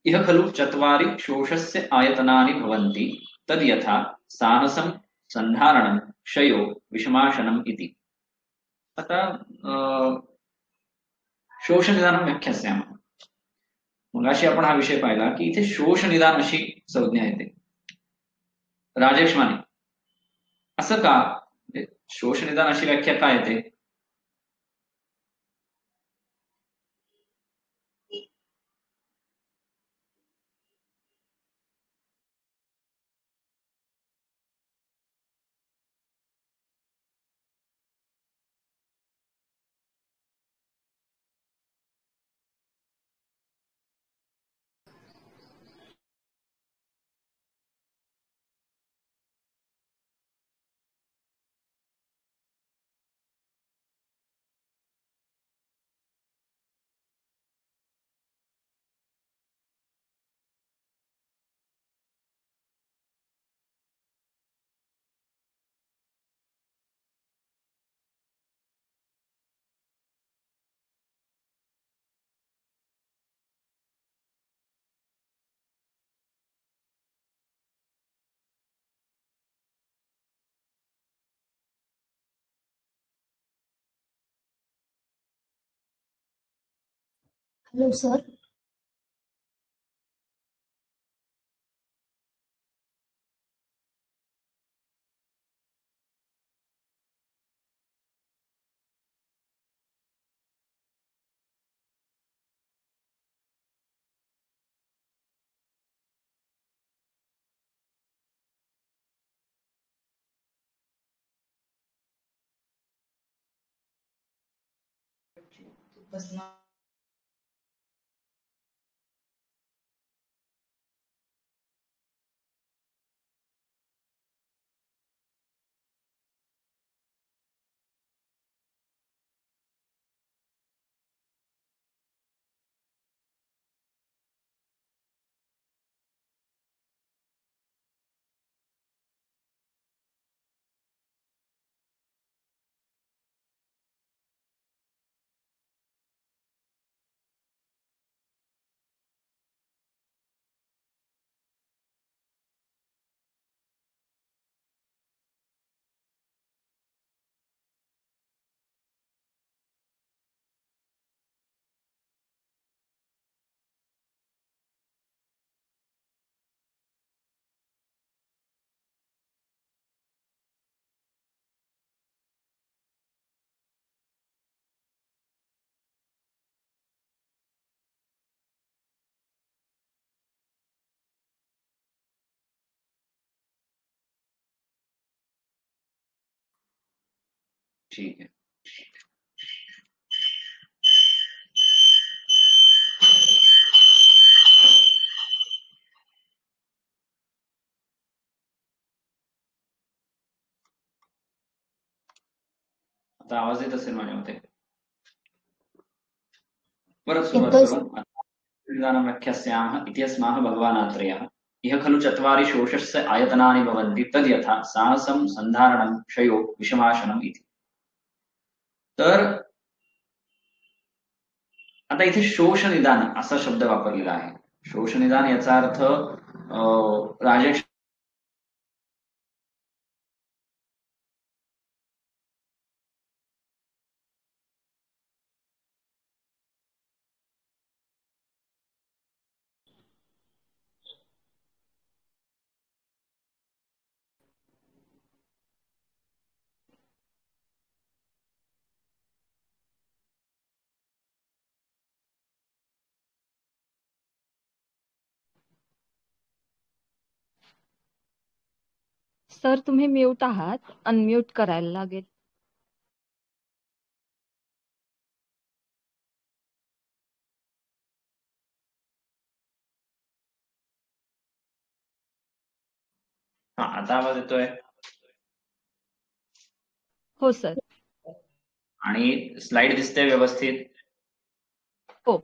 इह खलु चत्वारि शोषस्य आयतनानि भवन्ति तद्यथा साहसं संधारणं क्षयो विषमाशनम् इति. आता शोषनिदानं व्याख्यास्यामः, मगाशी आपण हा विषय पाहिला की इथे शोषनिदान अशी संज्ञा येते राजक्ष्माने. असं का, म्हणजे शोषनिदान अशी व्याख्या काय येते? Hello, sir. ठीक आहे. आता आवाज येत असेल माझ्या मते. परत सुरुवात येतोय सर. करून. निदानं व्याख्यास्यामः इति अस्माः भगवानात्रयः. इह खलु चत्वारि शोषस्य आयतनानि भवन्ति तद्यथा साहसं संधारणं क्षयो विषमाशनम् इति. तर आता इथे शोषनिदान असा शब्द वापरलेला आहे. शोषनिदान याचा अर्थ राजक्ष सर तुम्ही म्यूट आहात, अनम्यूट करायला लागेल. हा, आता आवाज येतोय? हो सर. आणि स्लाइड दिसते व्यवस्थित? हो.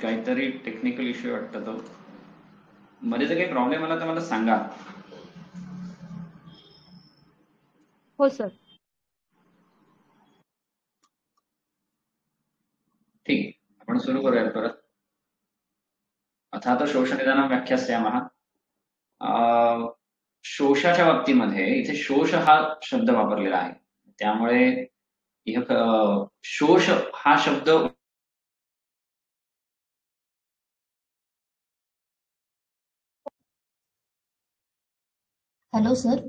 काहीतरी टेक्निकल इश्यू वाटतं. तो मध्ये जर काही प्रॉब्लेम आला तर मला सांगा. हो सर. ठीक आहे, आपण सुरू करूयात परत. अथा शोषनिदानं व्याख्यास्यामः. शोषाच्या बाबतीमध्ये इथे शोष हा शब्द वापरलेला आहे, त्यामुळे शोष हा शब्द हॅलो सर.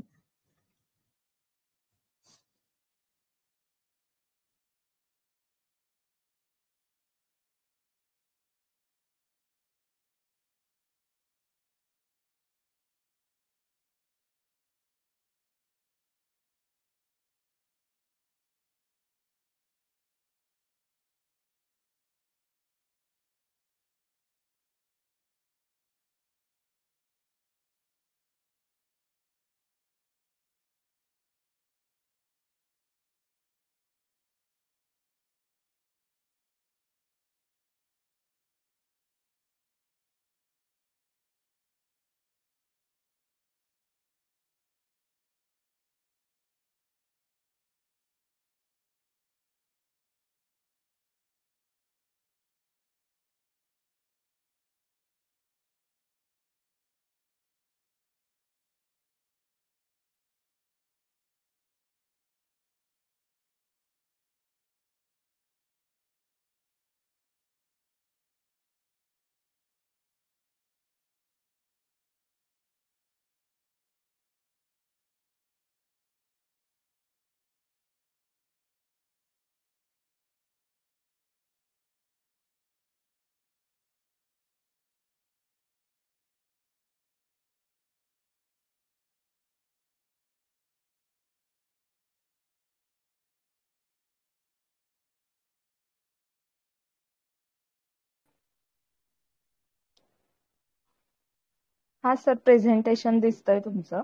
हा सर, प्रेझेंटेशन दिसतंय तुमचं.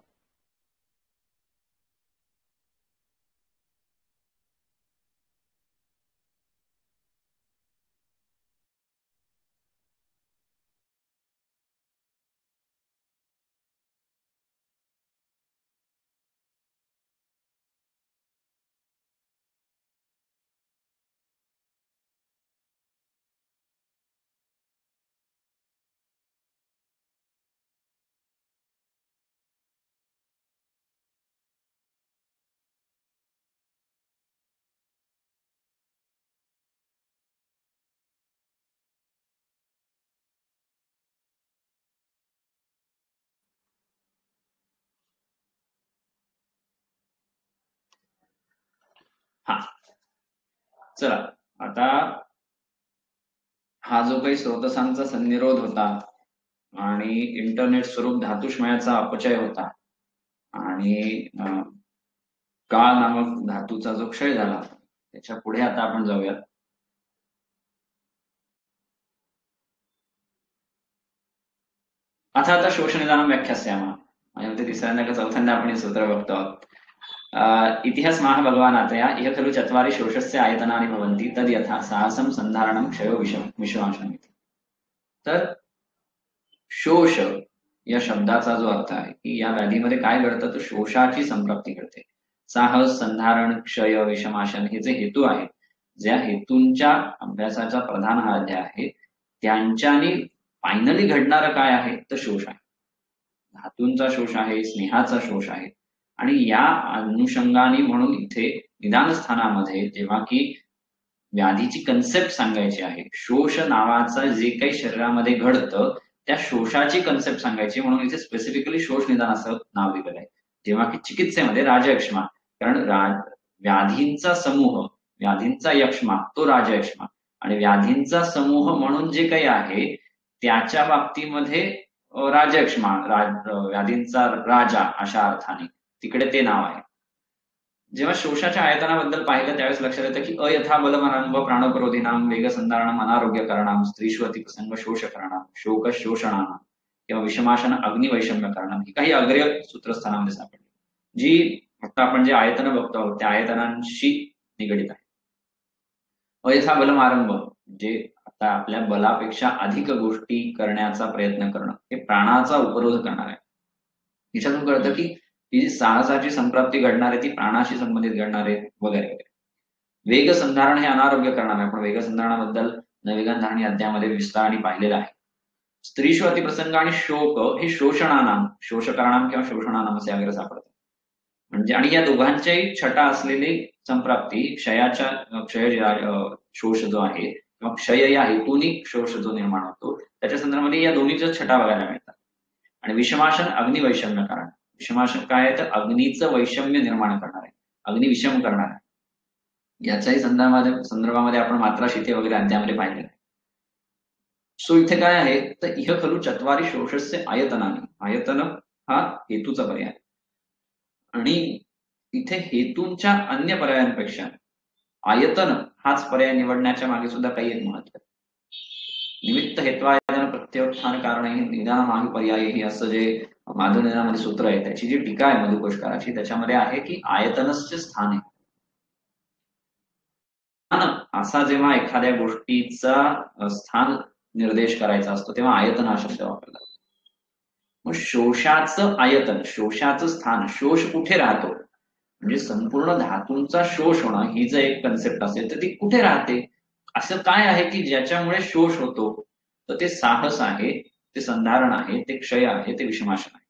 हा, चला आता हा जो काही स्रोतसांचा सन्निरोध होता आणि इंटरनेट स्वरूप धातुष्मयाचा अपचय होता आणि काळ नामक धातूचा जो क्षय झाला, त्याच्या पुढे आता आपण जाऊयात. आता शोषनिदानं व्याख्यास्यामः. माझ्या मते तिसऱ्यांदा का चौथ्यांदा आपण हे सूत्र बघतो आहोत. इतिहास माह भगवानातया इह खलु चत्वारि शोषस्य आयतनानि भवन्ति तद् यथा साहसं संधारणं क्षयो विषमाशनम् इति. तर शोष या शब्दाचा जो अर्थ आहे की या व्याधीमध्ये काय घडतं तर शोषाची संप्राप्ती घडते. साहस, संधारण, क्षय, विषमाशन हे जे हेतू आहेत, ज्या हेतूंच्या अभ्यासाचा प्रधान हा अध्याय आहे, त्यांच्यानी फायनली घडणारं काय आहे तर शोष आहे. धातूंचा शोष आहे, स्नेहाचा शोष आहे. आणि या अनुषंगाने म्हणून इथे निदान स्थानामध्ये जेव्हा की व्याधीची कन्सेप्ट सांगायची आहे, शोष नावाचं जे काही शरीरामध्ये घडतं त्या शोषाची कन्सेप्ट सांगायची म्हणून इथे स्पेसिफिकली शोष निदान असं नाव दिलेलं आहे. जेव्हा की चिकित्सेमध्ये राजयक्ष्मा, कारण व्याधींचा समूह, व्याधींचा यक्ष्मा तो राजयक्ष्मा आणि व्याधींचा समूह म्हणून जे काही आहे त्याच्या बाबतीमध्ये राजयक्ष्मा, व्याधींचा राजा अशा अर्थाने तिकडे ते नाव आहे. जेव्हा शोषाच्या आयतनाबद्दल पाहिलं त्यावेळेस लक्षात येतं की अयथा बलमनाम व प्राणप्ररोधिनाम वेगसंधारणम अनारोग्यकारणाम स्त्रीषु अतिप्रसंग शोषकरणाम शोक शोषणाम किंवा विषमाशन अग्निवैषम्यकरणाम ही काही अग्र्य सूत्रस्थानामध्ये सापडली, जी आता आपण जे आयतन बघतो आहोत त्या आयतनांशी निगडित आहे. अयथा बलमारंभ जे आता आपल्या बलापेक्षा अधिक गोष्टी करण्याचा प्रयत्न करणं हे प्राणाचा उपरोध करणार आहे. याच्यातून कळतं की ही जी साहसाची संप्राप्ती घडणार आहे ती प्राणाशी संबंधित घडणार आहे वगैरे वगैरे. वेग संधारण हे अनारोग्य करणार आहे. आपण वेग संधारणाबद्दल नवेगंधारणी अध्यायामध्ये विस्ताराने पाहिलेलं आहे. स्त्रीषु अतिप्रसंग आणि शोक हे शोषणानाम, शोषकरणाम किंवा शोषणानाम असे वगैरे सापडतात. म्हणजे आणि या दोघांच्याही छटा असलेली संप्राप्ती क्षय शोष जो आहे किंवा क्षय या हेतूनी शोष जो निर्माण होतो त्याच्या संदर्भामध्ये या दोन्हीच्या छटा बघायला मिळतात. आणि विषमाशन अग्निवैषम्य कारण, विषमाशन काय आहे तर अग्नीचं वैषम्य निर्माण करणार आहे, अग्नी विषम करणार आहे. याच्याही संदर्भामध्ये आपण मात्रा शिथे वगैरे अध्यायामध्ये पाहिलेलं आहे. सो इथे काय आहे तर इह खलु चत्वारि शोषस्य आयतनानि, आयतन हा हेतूचा पर्याय आणि इथे हेतूंच्या अन्य पर्यायांपेक्षा आयतन हाच पर्याय निवडण्याच्या मागे सुद्धा काही एक महत्व आहे. निमित्त हेत्वायतन प्रत्योत्थान कारण निदान माही पर्याय हे असं जे माधव निदानामध्ये सूत्र आहे त्याची जी टीका आहे मधुकोशकाराची त्याच्यामध्ये आहे की आयतनचे स्थान आहे. असा जेव्हा एखाद्या गोष्टीचा स्थान निर्देश करायचा असतो तेव्हा आयतन हा शब्द वापरला. मग शोषाचं आयतन, शोषाचं स्थान, शोष कुठे राहतो म्हणजे संपूर्ण धातूंचा शोष होणं ही जर एक कन्सेप्ट असेल तर ती कुठे राहते, असं काय आहे की ज्याच्यामुळे शोष होतो तर ते साहस आहे, ते संधारण आहे, ते क्षय आहे, ते विषमाशन आहे.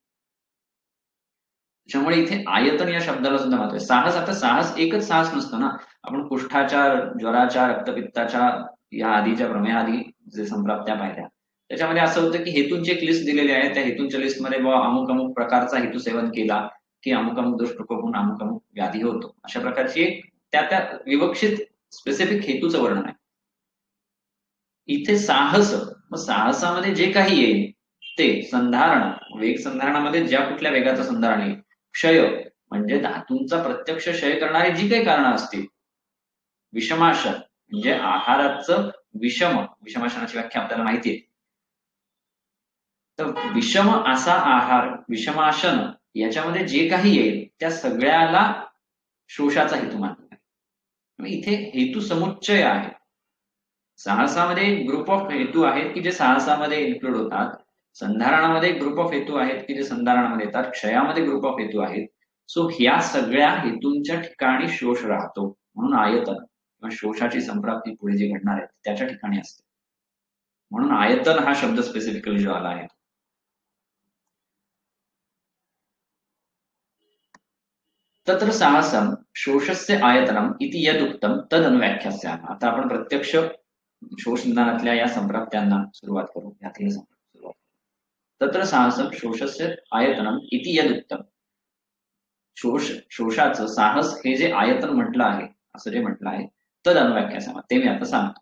त्याच्यामुळे इथे आयतन या शब्दाला सुद्धा महत्व आहे. साहस, आता साहस एकच साहस नसतं ना. आपण कुष्ठाच्या, ज्वराच्या, रक्तपित्ताच्या या आधीच्या प्रमेयाआधी जे संप्राप्त्या पाहिल्या त्याच्यामध्ये असं होतं की हेतूंची एक लिस्ट दिलेली आहे. त्या हेतूंच्या लिस्टमध्ये अमुक अमुक प्रकारचा हेतू सेवन केला की अमुक अमुक दोष प्रकोप अमुक अमुक व्याधी होतो, अशा प्रकारची एक त्या विवक्षित स्पेसिफिक हेतूचं वर्णन आहे. इथे साहस, मग साहसामध्ये जे काही येईल ते संधारण, वेग संधारणामध्ये ज्या कुठल्या वेगाचं संधारण येईल, क्षय म्हणजे धातूंचा प्रत्यक्ष क्षय करणारी जी काही कारणं असतील, विषमाशन म्हणजे आहाराचं विषमाशनाची व्याख्या आपल्याला माहिती आहे. तर विषम असा आहार, विषमाशन याच्यामध्ये जे काही येईल त्या सगळ्याला शोषाचा हेतू मानला आहे. इथे हेतू समुच्चय आहे. साहसामध्ये ग्रुप ऑफ हेतू आहेत की जे साहसामध्ये इन्क्लूड होतात, संधारणामध्ये ग्रुप ऑफ हेतू आहेत की जे संधारणामध्ये येतात, क्षयामध्ये ग्रुप ऑफ हेतू आहेत. सो ह्या सगळ्या हेतूंच्या ठिकाणी शोष राहतो म्हणून आयतन किंवा शोषाची संप्राप्ती पुढे जे घडणार आहे त्याच्या ठिकाणी असते. म्हणून आयतन हा शब्द स्पेसिफिकली जो आला आहे. तत्र साहसम शोषस्य आयतनम इति यदुक्तम तदनुव्याख्यास्यामः. आता आपण प्रत्यक्ष शोष निदानातल्या या संप्राप्त्यांना सुरुवात करू. यातील सुरुवात. तत्र साहसम शोषस्य आयतनम इति यदुक्तम. शोषाचं साहस हे जे आयतन म्हटलं आहे, असं जे म्हटलं आहे, तद अनुव्याख्यास्यामः ते मी आता सांगतो.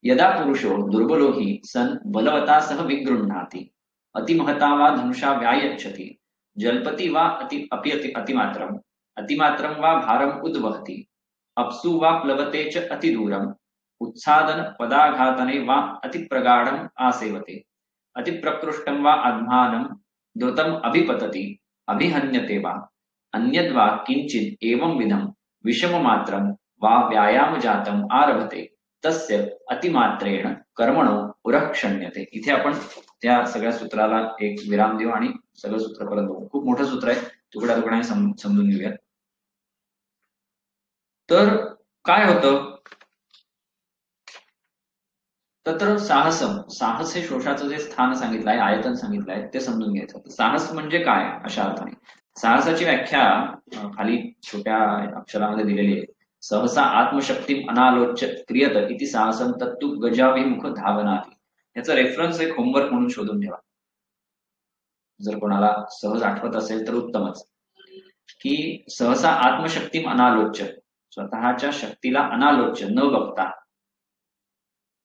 यदा पुरुषो दुर्बलो हि सन बलवता सह विगृह्णाति अतिमहता वा धनुषा व्यायच्छति जल्पति वा अतिमात्रम वा भारम उद्वहति अप्सु वा प्लवते च अतिदूरम उत्सादन पदाघातने वा अतिप्रगाढम आसेवते अतिप्रकृष्टं वा आत्मानं द्रुतम् अभिपतति अभिहन्यते वा अन्यद्वा किंचित एवं विधम विषममात्रं वा व्यायामजातम् आरभते तस्य अतिमात्रेण कर्मणो उरः क्षण्यते. इथे आपण त्या सगळ्या सूत्राला एक विराम देऊ आणि सगळं सूत्र परत बघू. खूप मोठं सूत्र आहे, तुकड्या तुकड्याने समजून घेऊया. तर काय होतं, तर साहस हे शोषाचं जे स्थान सांगितलं आहे, आयतन सांगितलं आहे, ते समजून घ्यायचं. साहस म्हणजे काय अशा अर्थाने साहसाची व्याख्या खाली छोट्या अक्षरामध्ये दिलेली आहे. सहसा आत्मशक्ती अनालोच्य क्रियत इति साहसम तत्तु गजाभिमुख धावनाति. याचा रेफरन्स एक होमवर्क म्हणून शोधून ठेवा, जर कोणाला सहज आठवत असेल तर उत्तमच. की सहसा आत्मशक्ती अनालोच्य, स्वतःच्या शक्तीला अनालोच्य न बघता,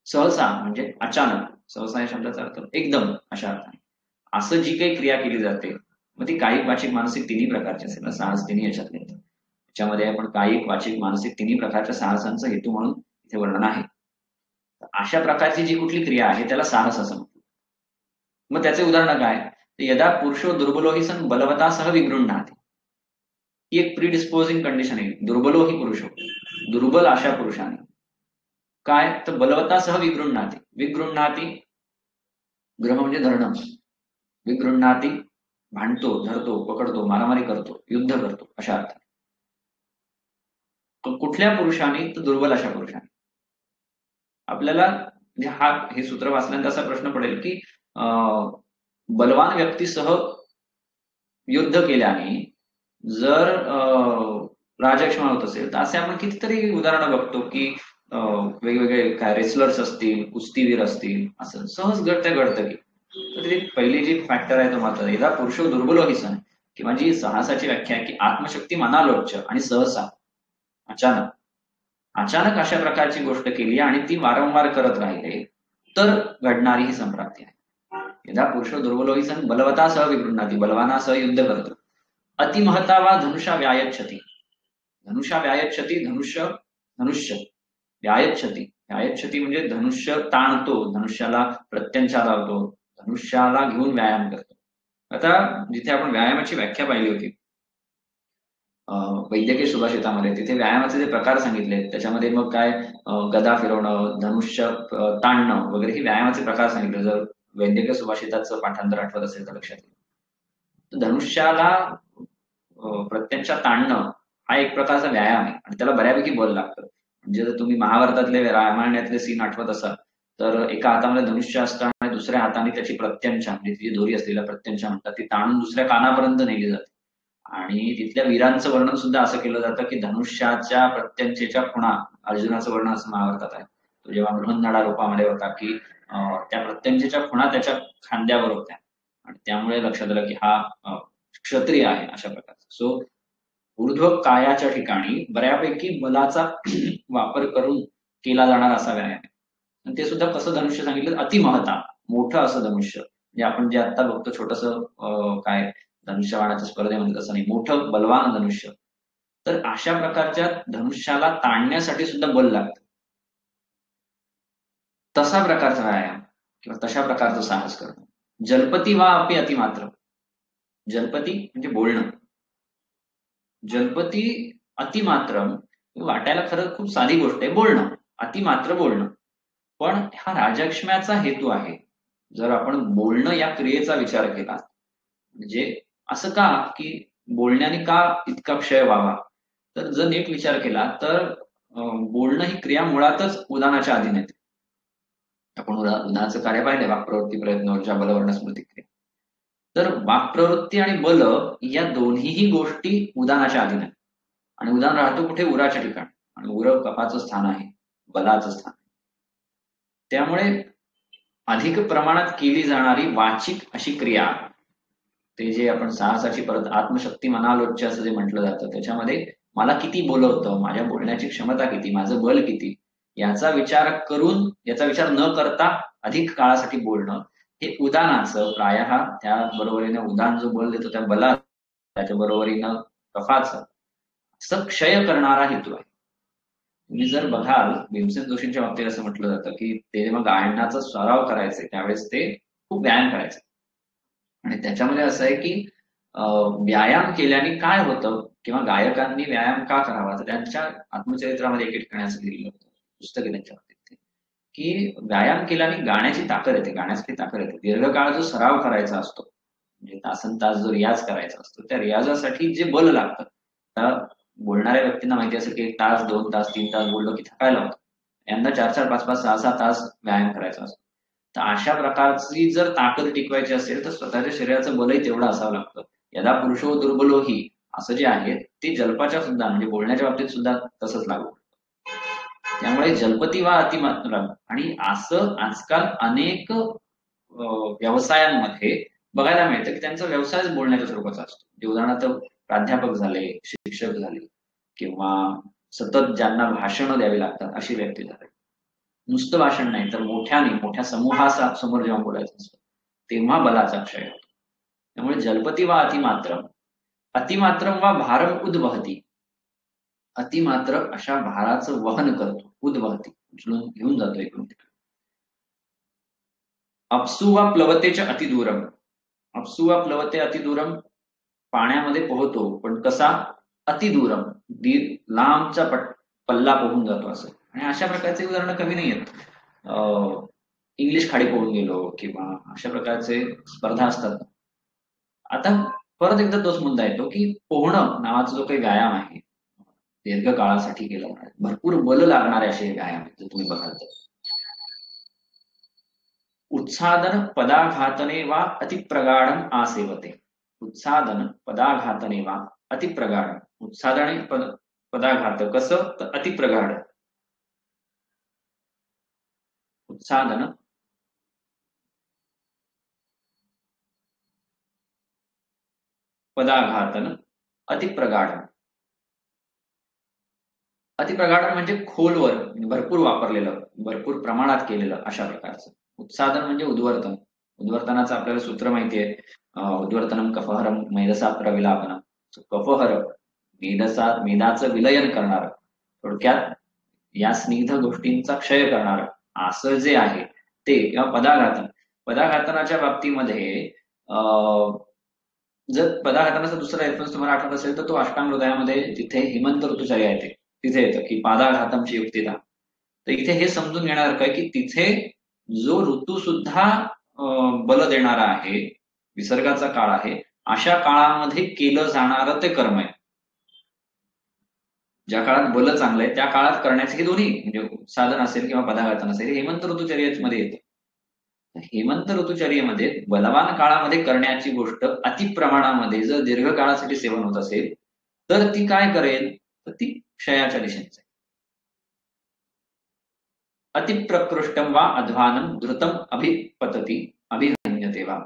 सहसा म्हणजे अचानक, सहसा या शब्दाचा अर्थ एकदम अशा अर्थाने असं जी काही क्रिया केली जाते, मग ती कायिक वाचिक मानसिक तिन्ही प्रकारची असेल ना. साहस तिन्ही याच्यातले येतं. त्याच्यामध्ये आपण कायिक वाचिक मानसिक तिन्ही प्रकारच्या साहसांचा हेतू म्हणून इथे वर्णन आहे. अशा प्रकारची जी कुठली क्रिया आहे त्याला साहस असं म्हणतात. मग त्याचे उदाहरण काय, यदा पुरुषो दुर्बलो ही सन बलवता सह विगृह्णाति. ही एक प्रीडिस्पोजिंग कंडिशन आहे. दुर्बलो ही पुरुषो, दुर्बल अशा पुरुषाने काय तर बलवता सह विगृह्णाति. विगृह्णाति ग्रह म्हणजे धरणं, विगृह्णाति भांडतो, धरतो, पकडतो, मारामारी करतो, युद्ध करतो अशा अर्थाने. कुठल्या पुरुषाने तर दुर्बल अशा पुरुषाने. आपल्याला म्हणजे हे सूत्र वाचल्यानंतर असा प्रश्न पडेल की बलवान व्यक्तीसह युद्ध केल्याने जर राजक्षमा होत असेल तर असे आपण कितीतरी उदाहरणं बघतो की वेगवेगळे काय रेसलर्स असतील, कुस्तीवीर असतील, असं सहज घडतं की. तर ती पहिली जी फॅक्टर आहे तो मात्र यदा पुरुषो दुर्बलो ही सन, किंवा जी साहसाची व्याख्या आहे की आत्मशक्ती मनालोच्य आणि सहसा अचानक अशा प्रकारची गोष्ट केली आणि ती वारंवार करत राहिले तर घडणारी ही संप्राप्ती आहे. यदा पुरुषो दुर्बलो ही सन बलवता सह विगृह्णाति, बलवानासह युद्ध करतो. अतिमहता वा धनुषा व्यायच्छति. धनुषा व्यायच्छति, धनुष्य व्यायच्छति म्हणजे धनुष्य ताणतो, धनुष्याला प्रत्यंचा लावतो, धनुष्याला घेऊन व्यायाम करतो. आता जिथे आपण व्यायामाची व्याख्या पाहिली होती वैद्यकीय सुभाषितामध्ये, तिथे व्यायामाचे जे प्रकार सांगितले त्याच्यामध्ये मग काय गदा फिरवणं, धनुष्य ताणणं वगैरे ही व्यायामाचे प्रकार सांगितले. जर वैद्यकीय सुभाषिताचं पाठांतर आठवत असेल तर लक्षात येईल. धनुष्याला प्रत्यंचा ताणणं हा एक प्रकारचा व्यायाम आहे आणि त्याला बऱ्यापैकी बल लागतं. म्हणजे जर तुम्ही महाभारतातले रामायणातले सीन आठवत असाल तर एका हातामध्ये धनुष्य असतं आणि दुसऱ्या हाताने त्याची प्रत्यंचा म्हणजे तिची दोरी असलेला प्रत्यंचा म्हणतात, ती ताणून दुसऱ्या कानापर्यंत नेली जाते. आणि तिथल्या वीरांचं वर्णन सुद्धा असं केलं जातं की धनुष्याच्या प्रत्यंचेच्या खुणा, अर्जुनाचं वर्णन असं महाभारतात आहे. तो जेव्हा बृहन्नडा रूपामध्ये होता की त्या प्रत्यंचेच्या खुणा त्याच्या खांद्यावर होत्या आणि त्यामुळे लक्षात आलं की हा क्षत्रिय आहे अशा प्रकारचा. सो ऊर्ध्व कायाच्या ठिकाणी बऱ्यापैकी बलाचा वापर करून केला जाणार असा व्यायाम आहे. आणि ते सुद्धा कसं धनुष्य सांगितलं, अतिमहता, मोठं असं धनुष्य. म्हणजे आपण जे आता बघतो छोटस काय धनुष्यबाणाच्या स्पर्धेमध्ये तसं नाही, मोठं बलवान धनुष्य. तर अशा प्रकारच्या धनुष्याला ताणण्यासाठी सुद्धा बल लागतं. तसा प्रकारचा व्यायाम किंवा तशा प्रकारचं साहस करणं. जलपती वा अपि अतिमात्र. जलपती म्हणजे बोलणं. जलपती अतिमात्र वाटायला खरं खूप साधी गोष्ट आहे, बोलणं, अतिमात्र बोलणं. पण हा राजक्ष्म्याचा हेतू आहे. जर आपण बोलणं या क्रियेचा विचार केला, म्हणजे असं का की बोलण्याने का इतका क्षय व्हावा, तर जर नीट विचार केला तर बोलणं ही क्रिया मुळातच उदानाच्या अधीन येते. आपण उदानाचं कार्य पाहिले, वाक्प्रवृत्ती प्रयत्न ऊर्जा बलवर्ण स्मृती क्रिया. तर वाक्प्रवृत्ती आणि बल या दोन्हीही गोष्टी उदानाच्या अधीन आहेत. आणि उदान राहतो कुठे, उराच्या ठिकाणी, आणि उर कफाचं स्थान आहे, बलाचं स्थान आहे. त्यामुळे अधिक प्रमाणात केली जाणारी वाचिक अशी क्रिया, ते जे आपण साहसाची परत आत्मशक्ती मनालोच्य असं जे म्हटलं जातं, त्याच्यामध्ये मला किती बोलवतं, माझ्या बोलण्याची क्षमता किती, माझं बल किती, याचा विचार करून, याचा विचार न करता अधिक काळासाठी बोलणं, हे उदानाचं प्रायः त्या बरोबरीनं उदान जो बल देतो त्या बला, त्याच्या बरोबरीनं कफाचं असं क्षय करणारा हेतू आहे. तुम्ही जर बघाल भीमसेन जोशींच्या बाबतीत असं म्हटलं जातं की ते जेव्हा गायनाचा सराव करायचे त्यावेळेस ते खूप व्यायाम करायचा. आणि त्याच्यामध्ये असं आहे की व्यायाम केल्याने काय होतं किंवा गायकांनी व्यायाम का करावा, तर त्यांच्या आत्मचरित्रामध्ये एके ठिकाणी असं लिहिलं होतं, पुस्तक आहे त्यांच्या बाबतीत, की व्यायाम केल्याने गाण्याची ताकद येते, गाण्याची ताकद येते. दीर्घकाळ जो सराव करायचा असतो, म्हणजे तासन तास जो रियाज करायचा असतो, त्या रियाजासाठी जे बल लागतं, आता बोलणाऱ्या व्यक्तींना माहिती असेल की 1 तास 2 तास 3 तास बोललो की थकायला होतं. यांना 4-4 5-5 6-6 तास व्यायाम करायचा असतो. तर अशा प्रकारची जर ताकद टिकवायची असेल तर स्वतःच्या शरीराचं बलही तेवढं असावं लागतं. यदा पुरुषो दुर्बलो ही असं जे आहे ते जल्पाच्या सुद्धा म्हणजे बोलण्याच्या बाबतीत सुद्धा तसंच लागू. त्यामुळे जलपती वा अतिमात्रम, आणि असं आजकाल अनेक व्यवसायांमध्ये बघायला मिळतं की त्यांचा व्यवसायच बोलण्याच्या स्वरूपाचा असतो. म्हणजे उदाहरणार्थ प्राध्यापक झाले, शिक्षक झाले किंवा सतत ज्यांना भाषणं द्यावी लागतात अशी व्यक्ती झाले. नुसतं भाषण नाही तर मोठ्या समोर जेव्हा बोलायचं असतं तेव्हा बलाचा क्षय होतो. त्यामुळे जलपती वा अतिमात्रम वा भारम उद्वहती, अतिमात्र अशा भाराचं वहन करतो, उद्वहती उचलून घेऊन जातो इकडून तिकडे. अपसू वा प्लवतेच्या अतिदूरम, अपसू वा प्लवते अतिदूरम, पाण्यामध्ये पोहतो पण कसा, अतिदूरम, लांबचा पल्ला पोहून जातो असं. आणि अशा प्रकारचे उदाहरणं कमी नाही आहेत. इंग्लिश खाडी पोहून गेलो किंवा अशा प्रकारचे स्पर्धा असतात. आता परत एकदा तोच मुद्दा येतो की पोहणं नावाचा जो काही व्यायाम आहे, दीर्घकाळासाठी केला जाणार, भरपूर बल लागणारे असे व्यायाम आहेत, जर तुम्ही बघाल तर. उत्सादन पदाघातने वा अतिप्रगाढम आसेवते, उत्सादन पदाघातने वा अतिप्रगाढ, उत्सादन पदाघात कसं, तर अतिप्रगाढ, उत्सादन पदाघातन अतिप्रगाढ, अतिप्रगाढ म्हणजे खोलवर, भरपूर वापरलेलं, भरपूर प्रमाणात केलेलं अशा प्रकारचं. उत्सादन म्हणजे उद्वर्तन, उद्वर्तनाचं आपल्याला सूत्र माहिती आहे, उद्वर्तनम कफहरम मेधसा प्रविलापनम. कफहर मेधाचं विलयन करणार, थोडक्यात या स्निग्ध गोष्टींचा क्षय करणार असं जे आहे ते, किंवा पदाघातनाच्या बाबतीमध्ये जर पदाघातनाचा दुसरा रेफरन्स तुम्हाला आठवत असेल तर तो अष्टांग हृदयामध्ये जिथे हेमंत ऋतुचर्या येते तिथे येतं की पादाघातमची युक्तिता. तर इथे हे समजून घेण्यासारखं आहे की तिथे जो ऋतू सुद्धा बल देणारा आहे, विसर्गाचा काळ आहे, अशा काळामध्ये केलं जाणारं ते कर्म आहे. ज्या काळात बल चांगलं आहे त्या काळात करण्याचे हे दोन्ही, म्हणजे साधन असेल किंवा पदाघातन असेल, हेमंत ऋतुचर्येमध्ये येतं. हेमंत ऋतुचर्येमध्ये बलवान काळामध्ये करण्याची गोष्ट अति प्रमाणामध्ये जर दीर्घकाळासाठी सेवन होत असेल तर ती काय करेल, तर ती क्षयाच्या दिशेने. अतिप्रकृष्टम वा अध्वानम द्रुतम अभिपतती अभिहन्यते वा.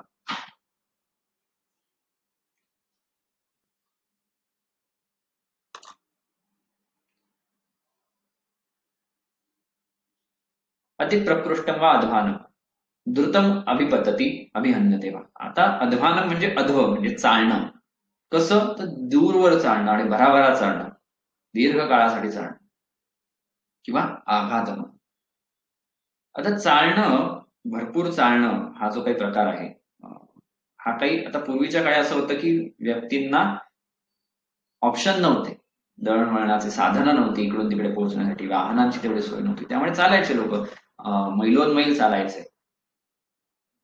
अतिप्रकृष्टम वा अध्वानम द्रुतम अभिपतती अभिहन्यते वा. आता अध्वानम म्हणजे अध्व म्हणजे चालणं, कसं, तर दूरवर चालणं आणि भराभरा चालणं, दीर्घ काळासाठी चालणं किंवा आघात. आता चालणं, भरपूर चालणं हा जो काही प्रकार आहे, हा काही, आता पूर्वीच्या काळी असं होतं की व्यक्तींना ऑप्शन नव्हते, दळणवळणाचे साधनं नव्हती, इकडून तिकडे पोहोचण्यासाठी वाहनांची तेवढी सोय नव्हती, त्यामुळे चालायचे लोक, मैलोन मैल चालायचे.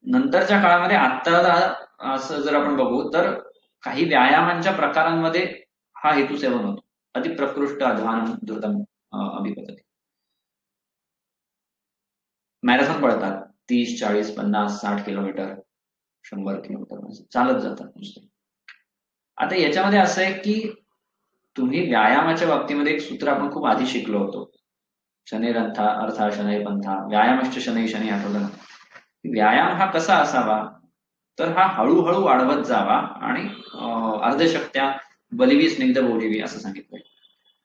नंतरच्या काळामध्ये आता असं जर आपण बघू तर काही व्यायामांच्या प्रकारांमध्ये हा हेतू सेवन होतो, अतिप्रकृष्ट अध्वान द्रुतम अभिपतती. मॅरेथॉन पळतात, 30 40 50 60 किलोमीटर 100 किलोमीटर चालत जातात नुसते. आता याच्यामध्ये असं आहे की तुम्ही व्यायामाच्या बाबतीमध्ये एक सूत्र आपण खूप आधी शिकलो होतो, शनैरंथा अर्था शनै पंथा व्यायामश्च शनै शनै, आठवलं ना. व्यायाम हा कसा असावा, तर हा हळूहळू वाढवत जावा आणि अर्धशक्त्या बलिवी स्निग्ध भोजिवी असं सांगितलंय.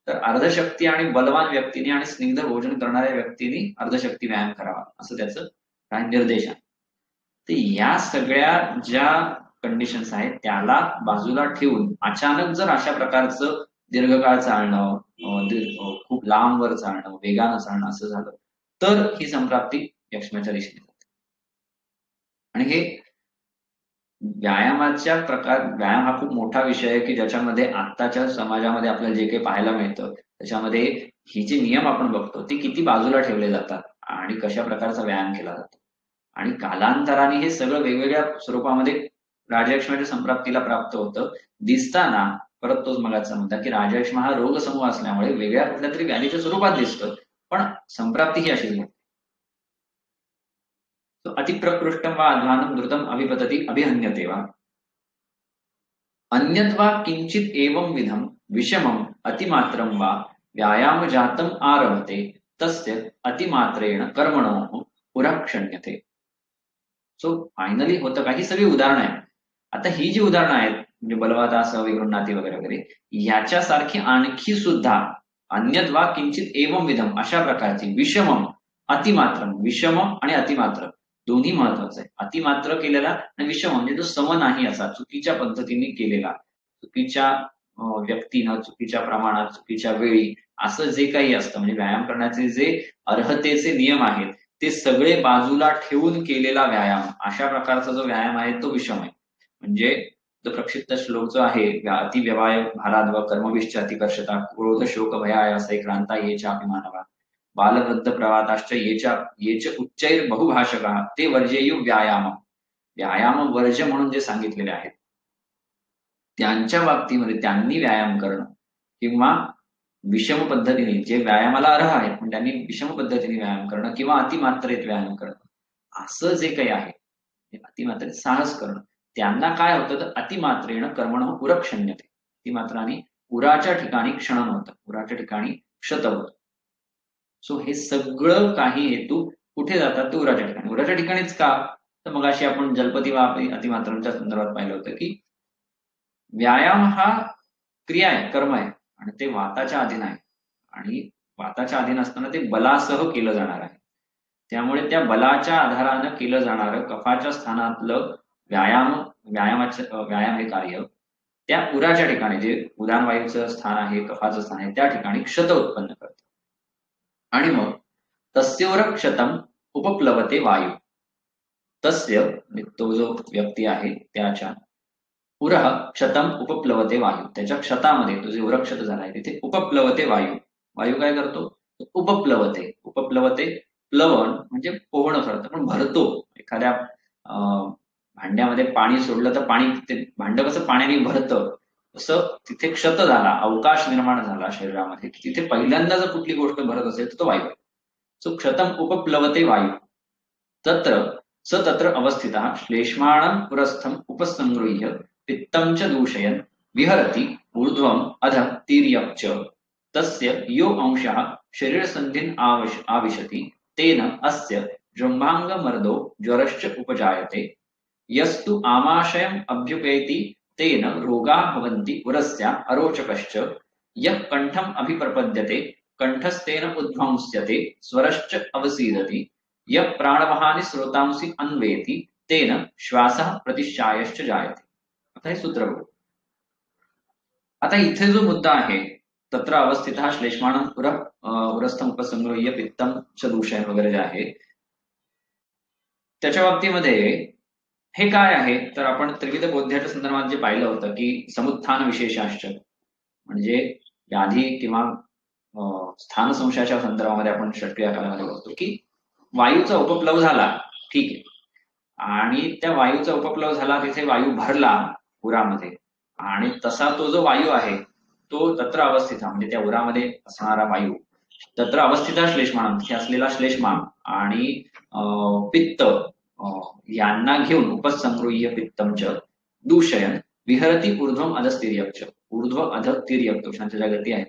तर अर्धशक्ती आणि बलवान व्यक्तीने आणि स्निग्ध भोजन करणाऱ्या व्यक्तीने अर्धशक्ती व्यायाम करावा असं त्याचं काय निर्देश आहे. तर या सगळ्या ज्या कंडिशन्स आहेत त्याला बाजूला ठेवून अचानक जर अशा प्रकारचं दीर्घकाळ चालणं, खूप लांबवर चालणं, वेगानं चालणं असं झालं तर ही संप्राप्ती यक्ष्माच्या दिशेने जाते. आणि आणि हे व्यायामाच्या प्रकार, व्यायाम हा खूप मोठा विषय आहे की ज्याच्यामध्ये आत्ताच्या समाजामध्ये आपल्याला जे काही पाहायला मिळतं त्याच्यामध्ये ही जे नियम आपण बघतो ते किती बाजूला ठेवले जातात आणि कशा प्रकारचा व्यायाम केला जातो. आणि कालांतराने हे सगळं वेगवेगळ्या स्वरूपामध्ये राजयक्ष्माच्या संप्राप्तीला प्राप्त होतं. दिसताना परत तोच मगाचा मुद्दा की राजयक्ष्मा हा रोग समूह असल्यामुळे वेगळ्या कुठल्या तरी व्याधीच्या स्वरूपात दिसतं, पण संप्राप्ती ही अशीच होते. अतिप्रकृष्टं वा अध्वानं द्रुतम् अभिपतति अभिहन्यते वा अन्यद्वा किंचित एवं विधम विषमम अतिमात्रम वा व्यायाम जातम आरभते तस्य अतिमात्रेण कर्मणो पुरक्षण्यते. सो फायनली होतं का, ही सगळी उदाहरणं आहेत. आता ही जी उदाहरणं आहेत म्हणजे बलवतास विगृह्णाती वगैरे वगैरे याच्यासारखी आणखी सुद्धा अन्यद्वा किंचित एवं विधम अशा प्रकारची विषमम अतिमात्रम, विषम आणि अतिमात्र दोन्ही महत्वाचं आहे. अतिमात्र केलेला आणि विषम म्हणजे जो सम नाही असा, चुकीच्या पद्धतीने केलेला, चुकीच्या व्यक्तीनं, चुकीच्या प्रमाणात, चुकीच्या वेळी असं जे काही असतं म्हणजे व्यायाम करण्याचे जे अर्हतेचे नियम आहेत ते सगळे बाजूला ठेवून केलेला व्यायाम, अशा प्रकारचा जो व्यायाम आहे तो विषम आहे. म्हणजे जो प्रक्षिप्त श्लोक जो आहे, अति व्यवाय भाराद्व कर्मविश्च अतिकर्षता क्रोध शोक भयायासै क्रांता येच्या अभिमानवा बालवृद्ध प्रवाताश्च येच उच्चैर बहुभाषका ते वर्जेयु व्यायाम. व्यायाम वर्ज म्हणून जे सांगितलेले आहेत त्यांच्या बाबतीमध्ये त्यांनी व्यायाम करणं किंवा विषम पद्धतीने, जे व्यायामाला अर्ह आहेत पण त्यांनी विषम पद्धतीने व्यायाम करणं किंवा अतिमात्रेत व्यायाम करणं असं जे काही आहे, अतिमात्रेत साहस करणं, त्यांना काय होतं तर अतिमात्रेनं कर्मणः उरक्षण्यते. अतिमात्राने उराच्या ठिकाणी क्षणन होतं, उराच्या ठिकाणी क्षत होतं. सो हे सगळं काही हेतू कुठे जातात ते उराच्या ठिकाणी. उराच्या ठिकाणीच का, तर मग अशी आपण जलपती वा अतिमात्रांच्या संदर्भात पाहिलं होतं की व्यायाम हा क्रिया आहे, कर्म आहे आणि ते वाताच्या अधीन आहे आणि वाताच्या अधीन असताना ते बलासह केलं जाणार आहे. त्यामुळे त्या बलाच्या आधारानं केलं जाणारं कफाच्या स्थानातलं व्यायाम हे कार्य त्या उराच्या ठिकाणी, जे उदानवायूचं स्थान आहे, कफाचं स्थान आहे, त्या ठिकाणी क्षत उत्पन्न करतं. आणि मग तस्योर क्षतम उपप्लवते वायू. तस्य तो जो व्यक्ती आहे त्याच्या उरह क्षतम उपप्लवते वायू, त्याच्या क्षतामध्ये तो जे उरक्षत झालाय तिथे उपप्लवते वायू. वायू काय करतो, उपप्लवते. उपप्लवते प्लवन म्हणजे पोहणं करतं, पण भरतो. एखाद्या भांड्यामध्ये पाणी सोडलं तर पाणी, ते भांड कसं पाण्याने भरतं तसं तिथे क्षत झाला, अवकाश निर्माण झाला शरीरामध्ये, तिथे पहिल्यांदा जर कुठली गोष्ट भरत असेल तर तो वायू. सो क्षतम उपप्लवते वायू तत्र अवस्थितः श्लेष्माणं पुरस्थम उपसंगृह्य पित्तं च दूषयन् विहरति ऊर्ध्वम् अधः तिर्यक् च तस्य यो अंशः शरीरसन्धिन् आविशति तेन अस्य जृम्भाङ्गमर्दो ज्वरश्च उपजायते यस्तु आमाशयम् अभ्युपेति तेन रोगा भवन्ति उरस्य अरोचकश्च यः कण्ठम् अभिप्रपद्यते कण्ठस्थेन उद्ध्वंस्यते स्वरश्च अवसीदति यः प्राणवहानि स्रोतांसि अन्वेति तेन श्वासः प्रतिश्चायश्च जायते. आता हे सूत्र बघू. आता इथे जो मुद्दा आहे तत्र अवस्थितः श्लेष्माणं उरस्थम उपसंगृह्य पित्तं च दूषयन् वगैरे जे आहे त्याच्या बाबतीमध्ये हे काय आहे तर आपण त्रिविध बोध्याच्या संदर्भात जे पाहिलं होतं की समुत्थान विशेषाश्च म्हणजे व्याधी किंवा स्थान संशयाच्या संदर्भामध्ये आपण षटक्रिया कालामध्ये बघतो की वायूचा उपप्लव झाला, ठीक आहे, आणि त्या वायूचा उपप्लव झाला, तिथे वायू भरला उरामध्ये आणि तसा तो जो वायू आहे तो तत्र अवस्थित म्हणजे त्या उरामध्ये असणारा वायू तत्र अवस्थित श्लेष्माण, तिथे असलेला श्लेष्मा आणि पित्त यांना घेऊन उपसंगृह्य पित्तमच दूषयन विहरती ऊर्ध्वम अधस्तिर्यक्ष, ऊर्ध्व अध तिर्यक दोषांच्या ज्या गती आहेत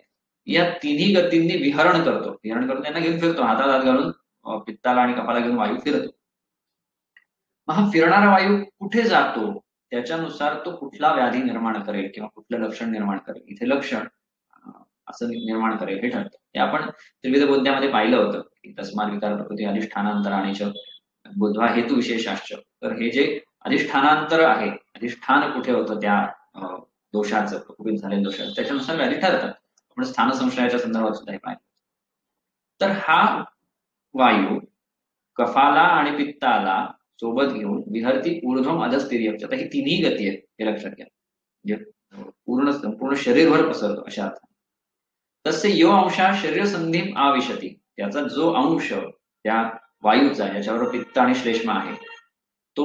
या तिन्ही गतींनी विहरण करतो. विहरण करून त्यांना घेऊन फिरतो, हातात हात घालून पित्ताला आणि कपाला घेऊन वायू फिरतो. मग हा फिरणारा वायू कुठे जातो त्याच्यानुसार तो कुठला व्याधी निर्माण करेल किंवा कुठलं लक्षण निर्माण करेल, इथे लक्षण असं निर्माण करेल हे ठरतं. हे आपण त्रिविध बोध्यामध्ये पाहिलं होतं की तस्मात् विकार प्रकृती अधिष्ठानांतराणीच बुद्ध्वा हेतू विशेषाश्च. तर हे जे अधिष्ठानांतर आहे, अधिष्ठान कुठे होतं त्या दोषाचं, प्रकृतीत झालेल्या दोषाचं, त्याच्यानुसार व्याधी ठरतात. आपण स्थान संशयाच्या संदर्भात सुद्धा हे पाहिलं. तर हा वायू कफाला आणि पित्ताला सोबत घेऊन विहरती ऊर्ध्वम अधस्थिर्यम. आता ही तिन्ही गती आहेत हे लक्षात घ्या, म्हणजे पूर्ण संपूर्ण शरीरभर पसरतो अशा अर्थ. तसे यो अंशा शरीर संधीम आविशती, त्याचा जो अंश त्या वायूचा ज्याच्यावर पित्त आणि श्लेष्मा आहे तो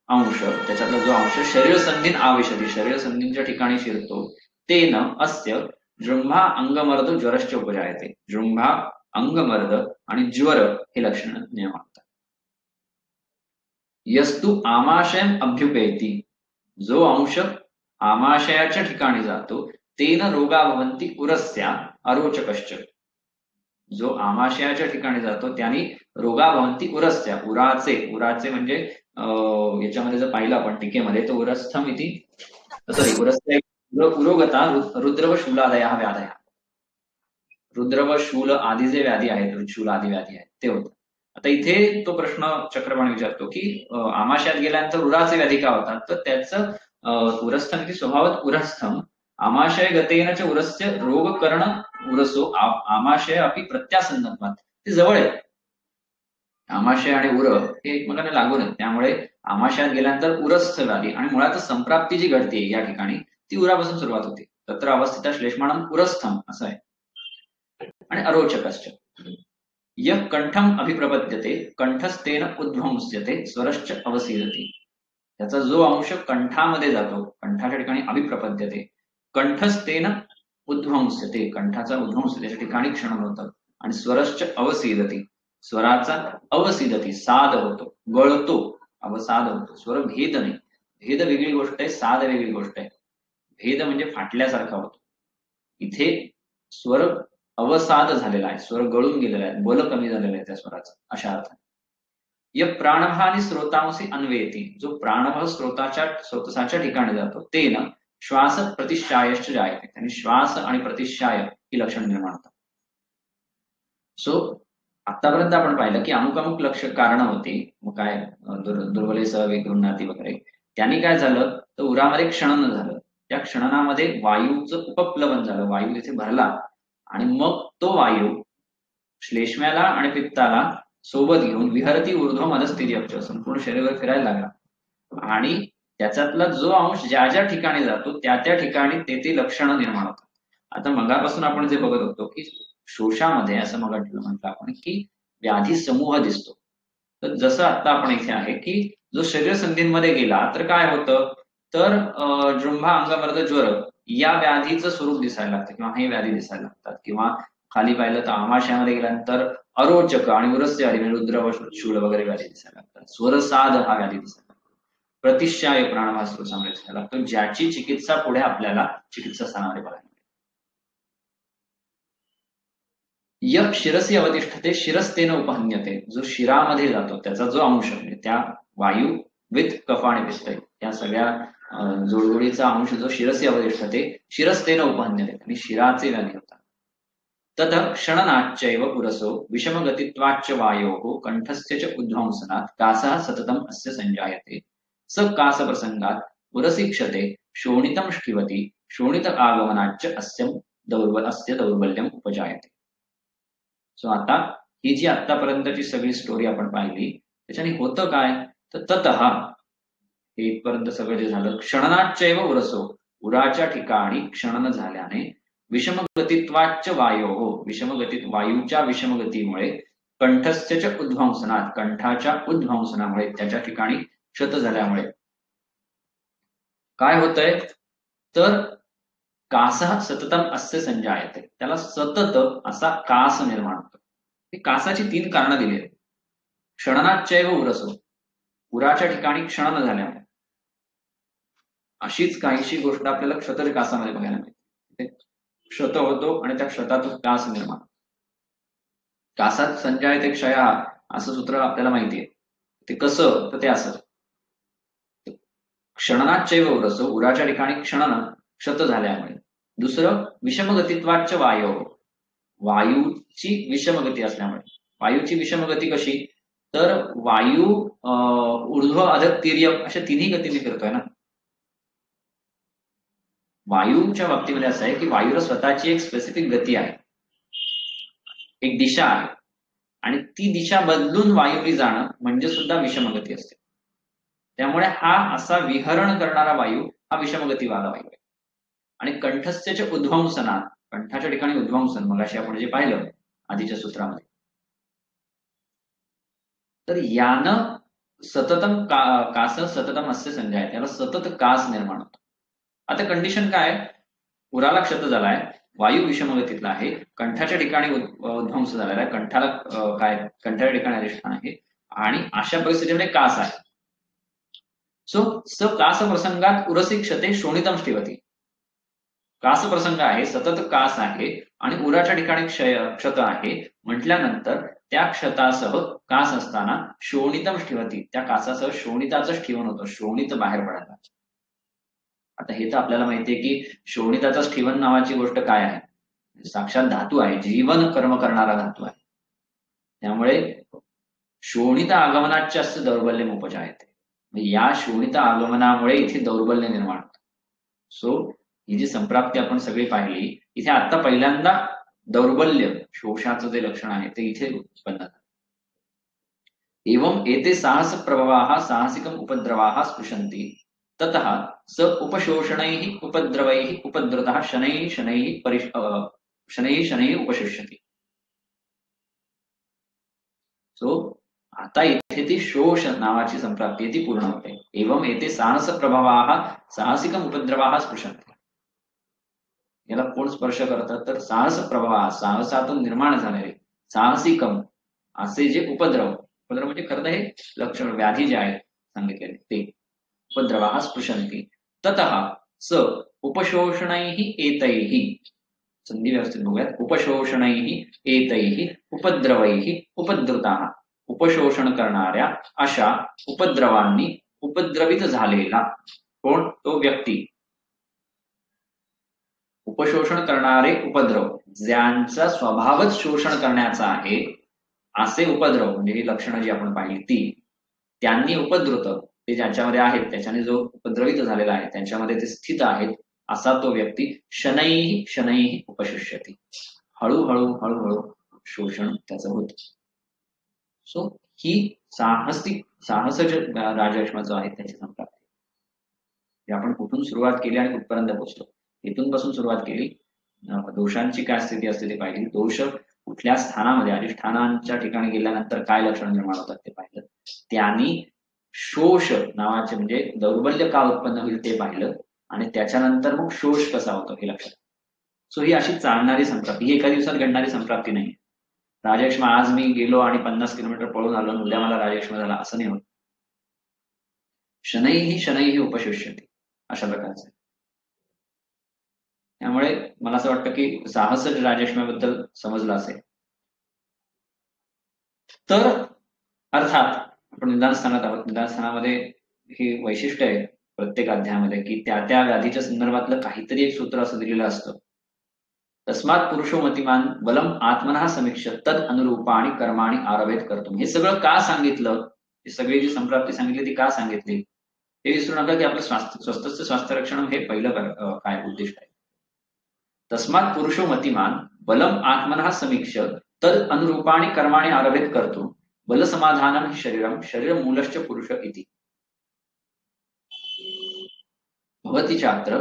अंश, त्याच्यातला जो अंश शरीर संधीन आविशती, शरीर संधींच्या ठिकाणी शिरतो, तेन अस्य जृंभा अंगमर्द ज्वरश्च उपजायते. जृंभा, अंगमर्द आणि ज्वर हे लक्षण निर्माण होतात. यस्तु आमाशयम अभ्युपेती, जो अंश आमाशयाच्या ठिकाणी जातो, तेन रोगा भवन्ति उरस्या अरोचकश्च. जो आमाशयाच्या ठिकाणी जातो त्याने रोगा भवन्ति उरस्या, उराचे म्हणजे याच्यामध्ये जर पाहिलं आपण टीकेमध्ये तर उरस्थम इति सॉरी उरस्या उरोगता रुद्र व शूलादया व्याधया. रुद्र व शूल आदी जे व्याधी आहेत, शूल आदी व्याधी आहेत ते होतात. आता इथे तो प्रश्न चक्रपाणी विचारतो की आमाशयात गेल्यानंतर उराचे व्याधी का होतात, तर त्याचं उरस्थम इति स्वभावात उरस्थम आमाशय गतेन च उरस्य रोग करण उरसो आमाशय अपि प्रत्यासन्नत्वात्, ते जवळ आहे. आमाशय आणि उर हे एकमेकांना लागून आहेत, त्यामुळे आमाशयात गेल्यानंतर उरस्थ व्याधी आणि मुळातच संप्राप्ती जी घडते या ठिकाणी ती उरापासून सुरुवात होते. तत्र अवस्थिता श्लेष्माणम उरस्थम असं आहे. आणि अरोचकश्च यः कंठम अभिप्रपद्यते कंठस्थेन उद्ध्वंस्यते स्वरश्च अवसीदते. त्याचा जो अंश कंठामध्ये जातो, कंठाच्या ठिकाणी अभिप्रपद्यते, कंठस्थेन उद्ध्वंस्यते, कंठाचा उद्ध्वंस त्याच्या ठिकाणी क्षण होतं, आणि स्वरश्च अवसीदती, स्वराचा अवसीदती साध होतो, गळतो, अवसाद होतो. स्वर भेद नाही, भेद वेगळी गोष्ट आहे, साध वेगळी गोष्ट आहे. भेद म्हणजे फाटल्यासारखा होतो, इथे स्वर अवसाद झालेला आहे, स्वर गळून गेलेला आहे, बल कमी झालेलं आहे त्या स्वराचं अशा अर्थाने. य प्राणभ आणि स्रोतांशी अन्वेती, जो प्राणभ स्रोताच्या ठिकाणी जातो, ते न श्वास प्रतिशायश्च जायते, आणि श्वास आणि प्रतिशाय ही लक्षण निर्माण होतात. सो आतापर्यंत आपण पाहिलं की अमुक अमुक लक्ष कारण होती, मग काय दुर्बलेसह विगृह्णाती वगैरे, त्यांनी काय झालं तर उरामध्ये क्षणन झालं, त्या क्षणनामध्ये वायूचं उपप्लवन झालं, वायू तिथे भरला, आणि मग तो वायू श्लेष्म्याला आणि पित्ताला सोबत घेऊन विहरती ऊर्ध्व मधस्थिर्यम, संपूर्ण शरीरावर फिरायला लागला, आणि त्याच्यातला जो अंश ज्या ज्या ठिकाणी जातो त्या त्या ठिकाणी ते लक्षणं निर्माण होतात. आता मगापासून आपण जे बघत होतो की शोषामध्ये असं मग म्हटलं आपण की व्याधी समूह दिसतो, तर जसं आता आपण इथे आहे की जो शरीर संधींमध्ये गेला तर काय होतं, तर जृंभा अंगमर्द ज्वर या व्याधीचं स्वरूप दिसायला लागतं, किंवा हे व्याधी दिसायला लागतात. किंवा खाली पाहिलं तर आमाशयामध्ये गेल्यानंतर अरोचक आणि उरस्य आदी रुद्र व शूल वगैरे व्याधी दिसायला लागतात. स्वरसाद हा व्याधी दिसायला लागतो, प्रतिशाय प्राणभास चांगले दिसायला लागतो, ज्याची चिकित्सा पुढे आपल्याला चिकित्सा स्थानामध्ये बघायला. य शिरसी अवतिष्ठते शिरस्तेन उपहन्यते, जो शिरामध्ये जातो त्याचा जो अंश म्हणजे त्या वायू विथ कफ आणि पित्त या सगळ्या जोडगोडीचा अंश जो शिरसी अवतिष्ठते शिरस्तेन उपहन्यते, आणि शिराचे व्याधी होतात. तत क्षणनाच्चैव पुरसो विषमगतित्वाच्च वायोः कंठस्य च उद्ध्वंसनात् कासः सततम् अस्य संजायते, स कास प्रसंगात पुरसीक्षते शोणितं शिवति शोणित आगमनाच्च अस्य दौर्बल्यम उपजायते. सो आता ही जी आतापर्यंतची सगळी स्टोरी आपण पाहिली त्याच्याने होतं काय, तर ततः हे इथपर्यंत सगळं जे झालं, क्षणनाच्चैव उरसो, उराच्या ठिकाणी क्षणन झाल्याने, विषमगतित्वाच्च वायोः विषमगतीत वायूच्या विषमगतीमुळे, कंठस्य च उद्ध्वंसनात कंठाच्या उद्ध्वंसनामुळे त्याच्या ठिकाणी क्षत झाल्यामुळे काय होतंय, तर कासः सततम अस्य संजायते, त्याला सतत असा कास निर्माण होतो. ही कासाची 3 कारणं दिली आहेत. क्षणनाच्चैव उरसो, उराच्या ठिकाणी क्षणन झाल्यामुळे, अशीच काहीशी गोष्ट आपल्याला क्षतज कासामध्ये बघायला मिळते. क्षत होतो आणि त्या क्षतातून कास निर्माण. कासात संजायते क्षया असं सूत्र आपल्याला माहिती आहे, ते कसं, तर ते असं क्षणनाच्चैव उरसो, उराच्या ठिकाणी क्षणन क्षत झाल्यामुळे. दुसरं विषमगतित्वाच्च वायो, वायूची विषमगती असल्यामुळे. वायूची विषमगती कशी, तर वायू ऊर्ध्व अधः तिर्यक अशा तिन्ही गतीने फिरतोय ना. वायूच्या बाबतीमध्ये असं आहे की वायूला स्वतःची एक स्पेसिफिक गती आहे, एक दिशा आहे, आणि ती दिशा बदलून वायूने जाणं म्हणजे सुद्धा विषमगती असते. त्यामुळे हा असा विहरण करणारा वायू हा विषमगतीवाला वायू आहे. आणि कंठस्थ्यचे उद्वंसनात, कंठाच्या ठिकाणी उद्वंसन, मगाशी आपण जे पाहिलं आधीच्या सूत्रामध्ये, तर यानं सततम कास सततम अस्य संज्ञा आहे, त्याला सतत कास निर्माण होतो. आता कंडिशन काय, पुराला क्षत झालाय, वायू विषमगतीतला आहे, कंठाच्या ठिकाणी उद्ध्वंस झालेला आहे, कंठाला काय कंठाच्या ठिकाणी अधिष्ठान आहे, आणि अशा परिस्थितीमध्ये कास आहे. सो स कास प्रसंगात उरसी क्षते शोणितम ठेवती. कास प्रसंग आहे, सतत कास आहे आणि उराच्या ठिकाणी क्षत आहे म्हटल्यानंतर त्या क्षतासह कास असताना शोणितम ठेवती, त्या कासासह शोणिताचं ठेवण होतं, शोणित बाहेर पडायला. आता हे तर आपल्याला माहितीये की शोणिताचं स्ठीवन नावाची गोष्ट काय आहे, साक्षात धातू आहे, जीवन कर्म करणारा धातू आहे. त्यामुळे शोणित आगमनाच्या दौर्बल्य उपजायते, या शोणित आगमनामुळे इथे दौर्बल्य निर्माण होतं. सो ही जी संप्राप्ती आपण सगळी पाहिली, इथे आता पहिल्यांदा दौर्बल्य शोषाचं जे लक्षण आहे ते इथे उत्पन्न झालं. एवं एते साहस प्रभवाः साहसिकम उपद्रवाः स्पृशन्ति ततः स उपशोषणैः उपद्रवैः उपद्रुतः शनैः शनैः उपशिष्यति. सो आता इथे ती शोष नावाची संप्राप्ती ती पूर्ण होते. एवं येते साहस प्रभावाः साहसिकम उपद्रवाः स्पृशन्ति. याला कोण स्पर्श करतात, तर साहस प्रभाव, साहसातून निर्माण झालेले साहसिकम असे जे उपद्रव, उपद्रव म्हणजे खरं हे लक्षण व्याधी जे आहे सांगितलेले ते उपद्रवाः स्पृशन्ति ततः स उपशोषणैः एतैः, संधी व्यवस्थित बघूयात, उपशोषणैः एतैः उपद्रवैः उपद्रुताः, उपशोषण करणाऱ्या अशा उपद्रवांनी उपद्रवित झालेला कोण, तो व्यक्ती. उपशोषण करणारे उपद्रव, ज्यांचा स्वभावच शोषण करण्याचा आहे असे उपद्रव, म्हणजे ही लक्षणं जी आपण पाहिली ती, त्यांनी उपद्रुत, ते ज्यांच्यामध्ये आहेत त्याच्याने जो उपद्रवित झालेला आहे त्यांच्यामध्ये ते स्थित आहेत असा तो व्यक्ती शनैः शनैः उपशिष्यति, हळूहळू हळूहळू शोषण त्याचं होत. सो ही साहस राजयक्ष्माचं आहे त्याची संप्राप्ती. आपण कुठून सुरुवात केली आणि कुठपर्यंत पोहोचलो, इथून पासून सुरुवात केली, दोषांची काय स्थिती असते ते पाहिली, दोष कुठल्या स्थानामध्ये अधिष्ठानांच्या ठिकाणी गेल्यानंतर काय लक्षण निर्माण होतात ते पाहिलं, त्यांनी शोष नावाचे म्हणजे दौर्बल्य का उत्पन्न होईल ते पाहिलं, आणि त्याच्यानंतर मग शोष कसा होतो हे लक्षात. सो ही अशी चालणारी संप्राप्ती, ही एका दिवसात घडणारी संप्राप्ती नाही. राजयक्ष्मा आज मी गेलो आणि 50 किलोमीटर पळून आलो, उद्या मला राजयक्ष्मा झाला असं नाही होत. शनैः शनैः उपशिष्यति अशा प्रकारचं. त्यामुळे मला असं वाटतं की साहस राजयक्ष्म्याबद्दल समजलं असेल. तर अर्थात आपण निदानस्थानात आहोत, निदानस्थानामध्ये ही वैशिष्ट्य आहे प्रत्येक अध्यायामध्ये की त्या त्या व्याधीच्या संदर्भातलं काहीतरी एक सूत्र असं दिलेलं असतं. तस्मात पुरुषो मतिमान बलम आत्मनः समीक्ष तद अनुरूपाणी कर्माणी आरभेत करतो. हे सगळं का सांगितलं, ही सगळी जी संप्राप्ती सांगितली ती का सांगितली हे विसरू नका की आपलं स्वस्तस्य स्वास्थ्य रक्षण हे पहिलं काय उद्दिष्ट आहे. तस्मात पुरुषो मतिमान बलम आत्मनः समीक्ष तद अनुरूपाणी कर्माणी आरभेत करतो. बल समाधानम शरीरम शरीर मूलश्च पुरुष इति. भवति चात्र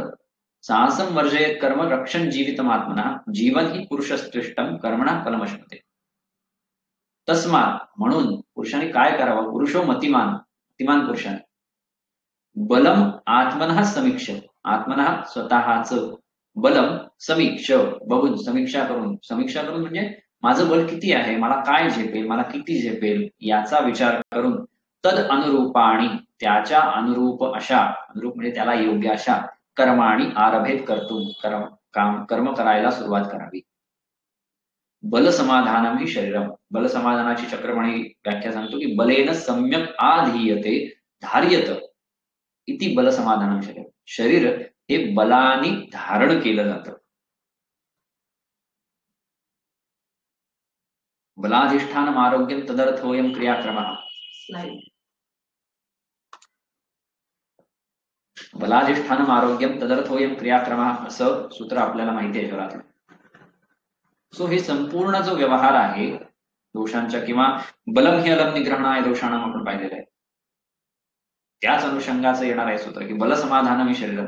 साहसं वर्जयेत कर्म रक्षण जीवितमात्मनः जीवन ही पुरुषस्त्विष्टम कर्मणा फलमश्नुते. तस्मात म्हणून पुरुषाने काय करावं, पुरुषो मतिमान, मतिमान पुरुषाने बलम आत्मनः समीक्ष, आत्मनः स्वतःच, बलम समीक्ष बघून, समीक्षा करून म्हणजे माझं बल किती आहे, मला काय झेपेल, मला किती झेपेल याचा विचार करून तद अनुरूपाणी त्याच्या अनुरूप अशा, अनुरूप म्हणजे त्याला योग्य अशा कर्माणी आरभेत करतो, कर्म करायला सुरुवात करावी. बल समाधानम ही शरीरम, बल समाधानाची चक्रमणी व्याख्या सांगतो की बलेन सम्यक आधीयते धार्यत इति बल समाधानम शरीर. शरीर हे बलानी धारण केलं जातं. बलाधिष्ठानम आरोग्यम तदर्थोयम क्रियाक्रमः. बलाधिष्ठानम आरोग्यम तदर्थोयम क्रियाक्रमः असं सूत्र आपल्याला माहिती आहे जगातलं. सो हे संपूर्ण जो व्यवहार आहे दोषांच्या, किंवा बलम ही अलम निग्रहण आहे दोषांना आपण पाहिलेलं आहे, त्याच अनुषंगाचं येणार आहे सूत्र की बलसमाधानमी शरीर,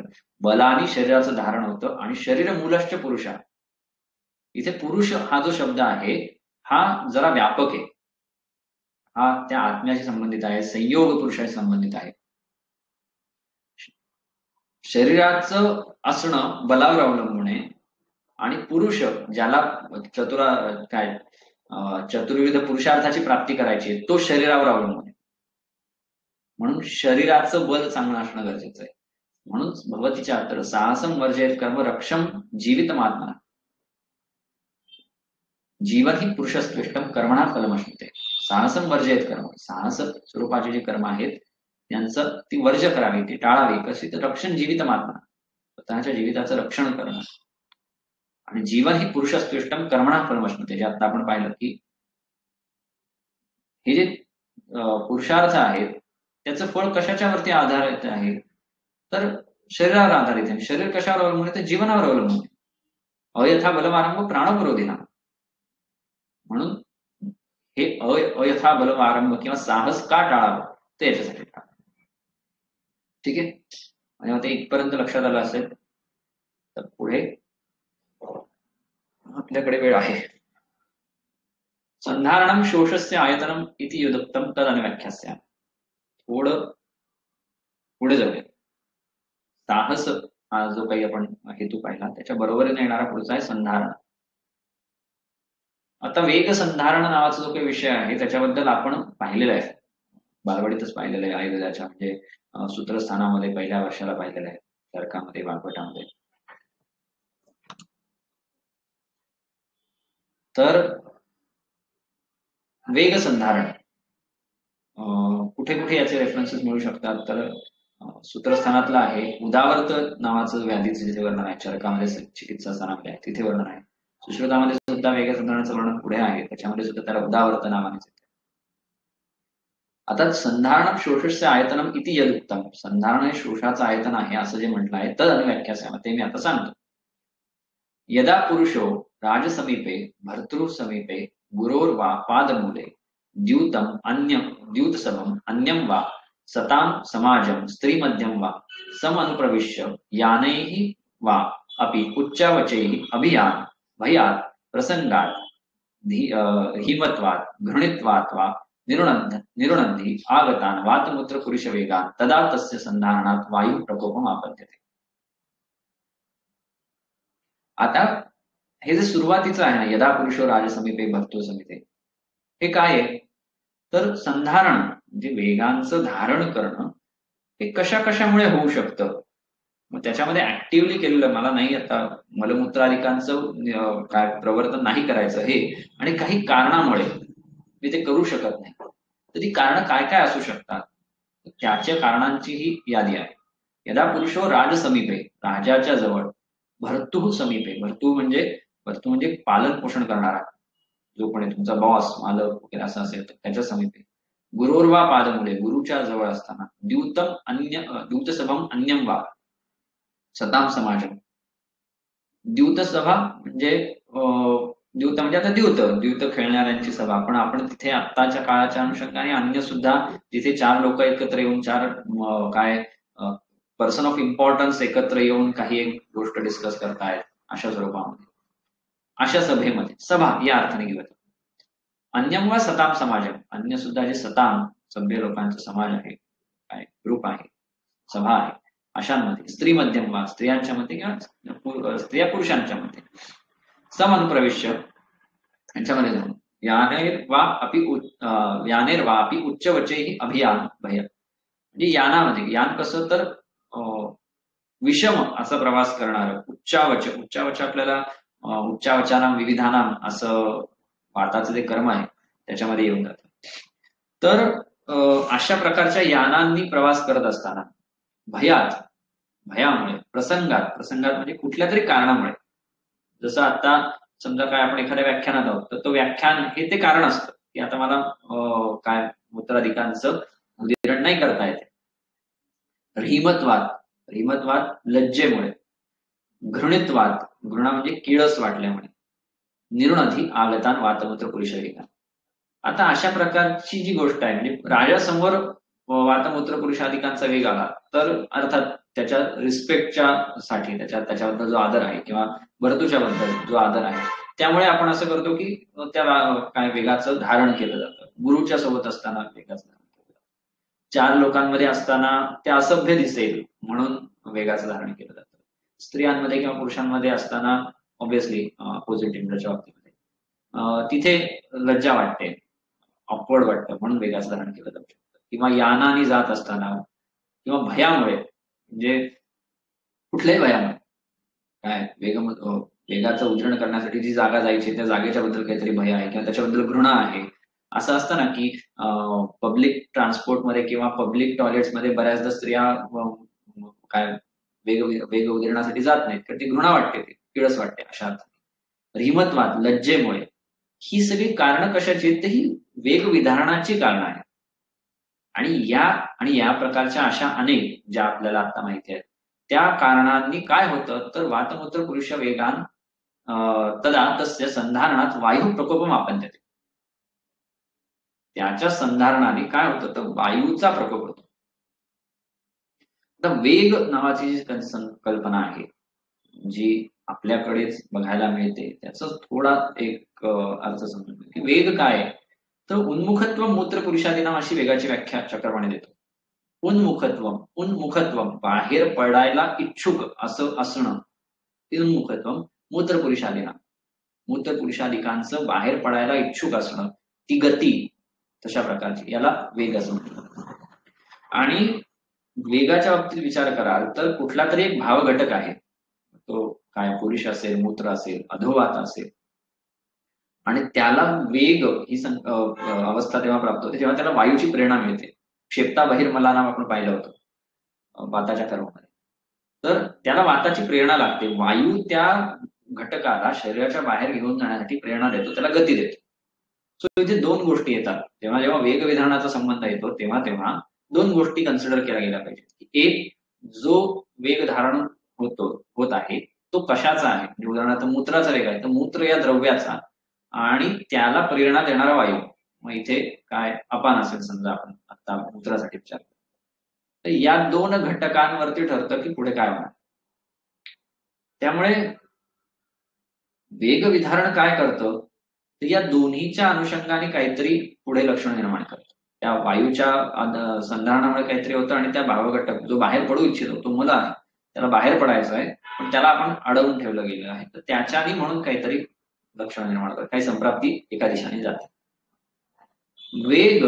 बलानी शरीराचं धारण होतं आणि शरीर मूलश्च पुरुषा. इथे पुरुष हा जो शब्द आहे हा जरा व्यापक आहे, हा त्या आत्म्याशी संबंधित आहे, संयोग पुरुषाशी संबंधित आहे. शरीराचं असणं बलावर अवलंबून आहे आणि पुरुष ज्याला चतुर्विध पुरुषार्थाची प्राप्ती करायची आहे तो शरीरावर अवलंबून आहे. म्हणून शरीराचं बल चांगलं असणं गरजेचं आहे. म्हणून भगवतीच्या अर्थ साहसम वर्जयत कर्म रक्षम जीवितमात्मना. जीवन ही पुरुषस्पृष्टम कर्मणा फलमश्नुते. साहसम वर्जयत कर्म, साहस स्वरूपाची जी कर्म आहेत त्यांचं ती वर्ज करावी, ती टाळावी. कशी तर रक्षण जीवितमात्मना, स्वतःच्या जीविताचं रक्षण करणं. आणि जीवन ही पुरुषस्पृष्टम कर्मणा फलमश्नुते, जे आता आपण पाहिलं की हे जे पुरुषार्थ आहेत त्याचं फळ कशाच्यावरती आधारित आहे, तर शरीरावर आधारित आहे. शरीर कशावर अवलंबून आहे, तर जीवनावर अवलंबून आहे. अयथा बलमारंभ प्राणप्ररोधिना. म्हणून हे अयथा बलमारंभ किंवा साहस का टाळावं ते याच्यासाठी टाळावं. ठीक आहे, आणि मग ते इथपर्यंत लक्षात आलं असेल तर पुढे आपल्याकडे वेळ आहे. संधारणम शोषस्य आयतनम इति युदक्तम तद अनुव्याख्यास्या. थोडं पुढे जाऊया. साहस हा जो काही आपण हेतू पाहिला त्याच्या बरोबरीने येणारा पुढचा आहे संधारण. आता वेग संधारण नावाचा जो काही विषय आहे त्याच्याबद्दल आपण पाहिलेला आहे, बालवाडीतच पाहिलेलं आहे, आयुर्वेदाच्या म्हणजे सूत्रस्थानामध्ये पहिल्या वर्षाला पाहिलेलं आहे, तर्कामध्ये, वाग्भटामध्ये. तर वेग संधारण कुठे कुठे याचे रेफरन्सेस मिळू शकतात, तर सूत्रस्थानातलं आहे उदावर्त नावाचं व्याधीचं जिथे वर्णन आहे, चरकामध्ये चिकित्सा स्थानामध्ये आहे तिथे वर्णन आहे. सुश्रुतामध्ये सुद्धा वेग संधारणाचं वर्णन पुढे आहे, त्याच्यामध्ये सुद्धा त्याला उदावर्त नावाने. आता संधारण शोषस्य आयतनम इति यदुक्तम. संधारण हे शोषाचं आयतन आहे असं जे म्हटलं आहे तद अनुव्याख्यास्याम, ते मी आता सांगतो. यदा पुरुषो राजसमीपे भर्तृसमीपे गुरोर्वा पादमूले द्यूतम अन्यम द्यूतसमम अन्यम वा सताम समाजम स्त्रीमध्यम वा समनुप्रविश्य यानैः वा अपि उच्चावचैः अभियान भयात् प्रसंगात् हिमत्वात् घृणित्वात् वा निरुणन्ति आगतान् वातमूत्र पुरुषवेगान् तदा तस्य संधारणात् वायु प्रकोपम आपद्यते. आता हे जे सुरुवातीचं आहे ना, यदा पुरुषो राजसमीपे भर्तृ समीपे, हे काय आहे तर संधारण म्हणजे वेगांचं धारण करणं हे कशा कशामुळे होऊ शकतं. मग त्याच्यामध्ये ऍक्टिव्हली केलेलं, मला नाही आता मलमूत्रादिकांचं काय प्रवर्तन नाही करायचं हे, आणि काही कारणामुळे मी ते करू शकत नाही, तर ती कारणं काय काय असू शकतात त्याच्या कारणांची ही यादी आहे. यदा पुरुषो राजसमीपे, राजाच्या जवळ, भर्तुः समीपे, भर्तू म्हणजे पालन पोषण करणारा जो कोणी तुमचा बॉस, मालक वगैरे असं असेल तर त्याच्या समीपे, गुरोर्वा पादमुले, गुरुच्या जवळ असताना, द्यूतसभम अन्यम वा सताम समाजम. द्यूतसभा म्हणजे द्यूत म्हणजे आता द्यूत खेळणाऱ्यांची सभा, पण आपण तिथे आत्ताच्या काळाच्या अनुषंगाने अन्य सुद्धा जिथे 4 लोक एकत्र येऊन 4 काय पर्सन ऑफ इम्पॉर्टन्स एकत्र येऊन काही एक गोष्ट डिस्कस करतायत अशा स्वरूपामध्ये, अशा सभेमध्ये, सभा या अर्थाने घेऊयात. अन्यम वा सताम समाजम, अन्य सुद्धा जे सताम सभ्य लोकांचा समाज आहे, काय ग्रुप आहे, सभा आहे, अशांमध्ये, स्त्री मध्यम वा स्त्रियांच्या मध्ये किंवा स्त्रिया पुरुषांच्या मध्ये, समनुप्रविश्य यांच्यामध्ये जाऊन, यानेर वा अपि उच्चवचैः अभियान भय. म्हणजे यानामध्ये, यान कसं तर विषम असा प्रवास करणार, उच्चावच आपल्याला उच्चावचानाम विविधानाम असं वाताचं जे कर्म आहे त्याच्यामध्ये येऊन जातं. तर अशा प्रकारच्या यानांनी प्रवास करत असताना भयामुळे, प्रसंगात म्हणजे कुठल्या तरी कारणामुळे, जसं आता समजा काय आपण एखाद्या व्याख्यानात आहोत तर तो व्याख्यान हे ते कारण असतं की आता मला काय मूत्राधिकांचं उदाहरण नाही करता येते. हिमत्वात लज्जेमुळे, घृणित्वात, घृणा म्हणजे किळस वाटल्यामुळे, निरुणधी आगतान वातमूत्र पुरुषवेगान. आता अशा प्रकारची जी गोष्ट आहे म्हणजे राजासमोर वातमूत्र पुरुषाधिकांचा वेग आला तर अर्थात त्याच्या रिस्पेक्टच्या साठी त्याच्याबद्दल जो आदर आहे किंवा भरतूच्या बद्दल जो आदर आहे त्यामुळे आपण असं करतो की त्या काय वेगाचं धारण केलं जातं. गुरुच्या सोबत असताना वेगाचं धारण केलं जातं. 4 लोकांमध्ये असताना ते असभ्य दिसेल म्हणून वेगाचं धारण केलं जातं. स्त्रियांमध्ये किंवा पुरुषांमध्ये असताना ऑब्व्हियसली अपोजिट जेंडरच्या बाबतीमध्ये तिथे लज्जा वाटते, ऑकवर्ड वाटतं म्हणून वेगाचं धारण केलं जाऊ शकतं. किंवा यानाने जात असताना किंवा भयामुळे म्हणजे कुठल्याही भयामुळे काय वेगाचं उजळण करण्यासाठी जी जागा जायची त्या जागेच्या बद्दल काहीतरी भय आहे किंवा त्याच्याबद्दल घृणा आहे. असं असतं ना की पब्लिक ट्रान्सपोर्टमध्ये किंवा पब्लिक टॉयलेट्समध्ये बऱ्याचदा स्त्रिया काय वेग उधळण्यासाठी जात नाहीत कारण ती घृणा वाटते, ती किळस वाटते अशा अर्थाने. रीमत्वाद, लज्जेमुळे ही सगळी कारणं कशाची आहेत तर ही वेगविधारणाची कारणं आहेत. आणि या प्रकारच्या अशा अनेक ज्या आपल्याला आता माहिती आहेत त्या कारणांनी काय होतं तर वातमूत्र पुरुष वेगान तदा तस्य संधारणात वायू प्रकोपम आपद्यते. त्याच्या संधारणाने काय होतं तर वायूचा प्रकोप होतो. आता वेग नावाची जी संकल्पना आहे जी आपल्याकडेच बघायला मिळते त्याचा थोडा एक अर्थ समजून की वेग काय तर उन्मुखत्व मूत्र पुरुषादिनाम अशी वेगाची व्याख्या चक्रपाणी देतो. उन्मुखत्व बाहेर पडायला इच्छुक असं असणं उन्मुखत्व मूत्र पुरुषाधिकांचं बाहेर पडायला इच्छुक असणं ती गती तशा प्रकारची याला वेग असं म्हणतात. आणि वेगाच्या बाबतीत विचार कराल तर कुठला तरी एक भाव घटक आहे तो काय पुरुष असेल, मूत्र असेल, अधोवात असेल आणि त्याला वेग ही अवस्था तेव्हा प्राप्त होते जेव्हा त्याला वायूची प्रेरणा मिळते. क्षेपता बहिर्मला नाव आपण पाहिलं होतं वाताच्या कर्मामध्ये. तर त्याला वाताची प्रेरणा लागते. वायू त्या घटकाला शरीराच्या बाहेर घेऊन जाण्यासाठी प्रेरणा देतो, त्याला गती देतो. सो इथे 2 गोष्टी येतात. जेव्हा वेग विधानाचा संबंध येतो तेव्हा 2 गोष्टी कन्सिडर केल्या गेल्या पाहिजेत. एक, जो वेग धारण होत आहे तो कशाचा आहे म्हणजे उदाहरणार्थ मूत्राचा वेग आहे तर मूत्र या द्रव्याचा आणि त्याला प्रेरणा देणारा वायू. मग इथे काय अपान असेल समजा आपण आता मूत्रासाठी विचार तर या 2 घटकांवरती ठरतं की पुढे काय होणार. त्यामुळे वेगविधारण काय करतं तर या दोन्हीच्या अनुषंगाने काहीतरी पुढे लक्षण निर्माण करतं. त्या वायूच्या संधारणामुळे काहीतरी होतं आणि त्या भावघटक जो बाहेर पडू इच्छितो तो मला आहे त्याला बाहेर पडायचं आहे पण त्याला आपण अडवून ठेवलं गेलं आहे तर त्याच्याने म्हणून काहीतरी लक्षण निर्माण करतं, काही संप्राप्ती एका दिशेने जाते. वेग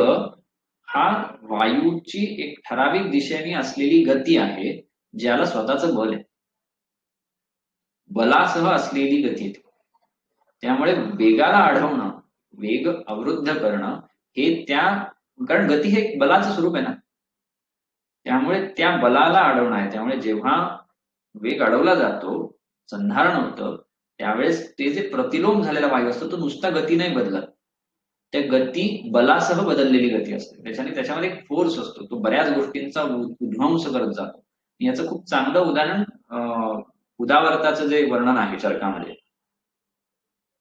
हा वायूची एक ठराविक दिशेने असलेली गती आहे ज्याला स्वतःचं बल आहे, बलासह असलेली गती आहे. त्यामुळे वेगाला अडवणं, वेग अवरुद्ध करणं हे कारण गती हे बलाचं स्वरूप आहे ना, त्यामुळे त्या बलाला अडवणं आहे. त्यामुळे जेव्हा वेग अडवला जातो, संधारण होतं त्यावेळेस ते जे प्रतिलोम झालेला वायू असतो तो नुसता गती नाही बदलत, त्या गती बलासह बदललेली गती असते. त्याच्यामध्ये एक फोर्स असतो, तो बऱ्याच गोष्टींचा उध्वंस करत जातो. याचं खूप चांगलं उदाहरण उदावर्ताचं जे वर्णन आहे चरकामध्ये,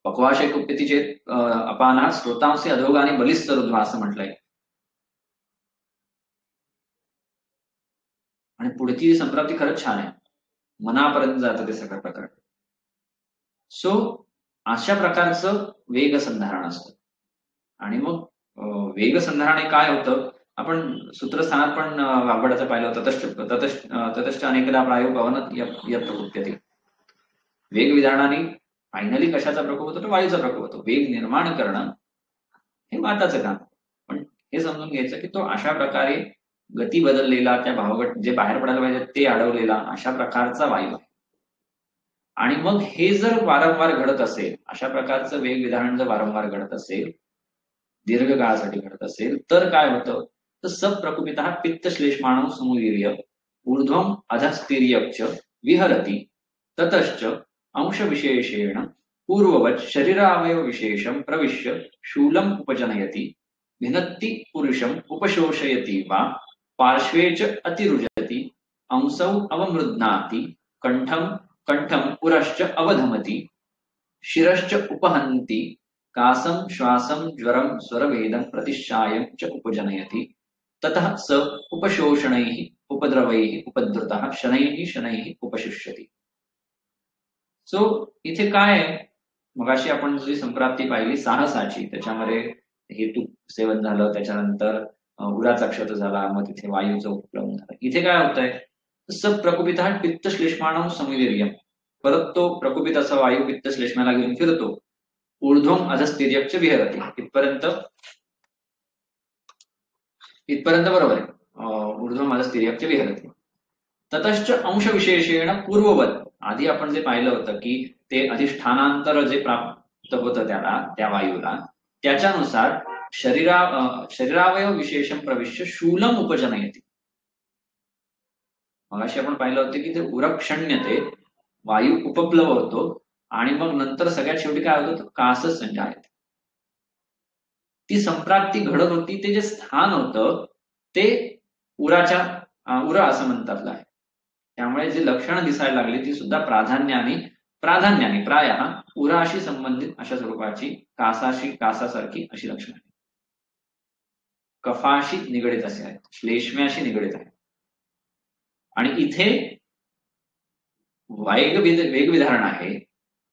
पक्वाशय कुप्यतीचे अपाना श्रोतांशी अधोगाने बलिस्तरुद्वा असं म्हटलंय. आणि पुढची संप्राप्ती खरंच छान आहे, मनापर्यंत जातं ते सगळं प्रकार. सो अशा प्रकारचं वेग संधारण असतं. आणि मग वेग संधारणे काय होतं आपण सूत्रस्थानात पण वाघबडाचं पाहिलं होतं. ततश्च अनेकदा प्रायोग भवन यत्र उच्यते. वेग विधारणाने फायनली कशाचा प्रकोप होतो तर वायूचा प्रकोप होतो. वेग निर्माण करणं हे वाताचं काम. पण हे समजून घ्यायचं की तो अशा प्रकारे गती बदललेला त्या भावगट जे बाहेर पडायला पाहिजे ते अडवलेला अशा प्रकारचा वायू आहे. आणि मग हे जर वारंवार घडत असेल, अशा प्रकारचं वेग विधारण जर वारंवार घडत असेल, दीर्घ काळासाठी घडत असेल तर काय होतं तर सप्रकुपित पित्त श्लेष्माणव समुदीर्य ऊर्ध्वम अधस्तिर्यक्ष विहरती ततश्च अंश विशेषेण पूर्ववत शरीर अवयव विशेषम प्रविश्य शूलम उपजनयति भिनत्ति पुरुषम उपशोषयति वा पार्श्वे च अतिरुजति अंसौ अवमृद्नाति कंठम पुरश्च अवधमति शिरश्च उपहन्ति कासं श्वासं ज्वरं स्वरवेदं प्रतिशायं च उपजनयति ततः स उपशोषणैः उपद्रवैः उपधृतः शनैः शनैः उपशिष्यति. सो इथे काय आहे, मगाशी आपण जी संप्राप्ती पाहिली साहसाची, त्याच्यामध्ये हेतू सेवन झालं, त्याच्यानंतर उराचा क्षत झाला, मग तिथे वायूचा उपक्रम झाला. इथे काय होतंय, स प्रकुपित पित्त श्लेष्माणं समिवीर्यम. परत तो प्रकुपित असा वायू पित्त श्लेष्माला घेऊन फिरतो. ऊर्ध्वम अधस्तिर्यक्ष विहरती. इथपर्यंत बरोबर आहे. ऊर्ध्वम अधस्तिर्यक्ष विहरती. ततश्च अंशविशेषेण पूर्ववत. आधी आपण जे पाहिलं होतं की ते अधिष्ठानांतर जे प्राप्त होतं त्याला, त्या वायूला, त्याच्यानुसार शरीरावयव विशेषण प्रविश्य शूलम उपजनयती. मगाशी आपण पाहिलं होतं की ते उरक्षण्यते, वायू उपप्लव होतो आणि मग नंतर सगळ्यात शेवटी काय होतं, कासच संजायते. ती संप्राप्ती घडत होती, ते जे स्थान होतं ते उरा असं म्हणतात आहे. त्यामुळे जी लक्षणं दिसायला लागली ती सुद्धा प्राधान्याने प्रायः उराशी संबंधित अशा स्वरूपाची कासासारखी अशी लक्षणं आहेत. कफाशी निगडित असे आहेत, श्लेष्म्याशी निगडित आहेत. आणि इथे वेगविधारण आहे.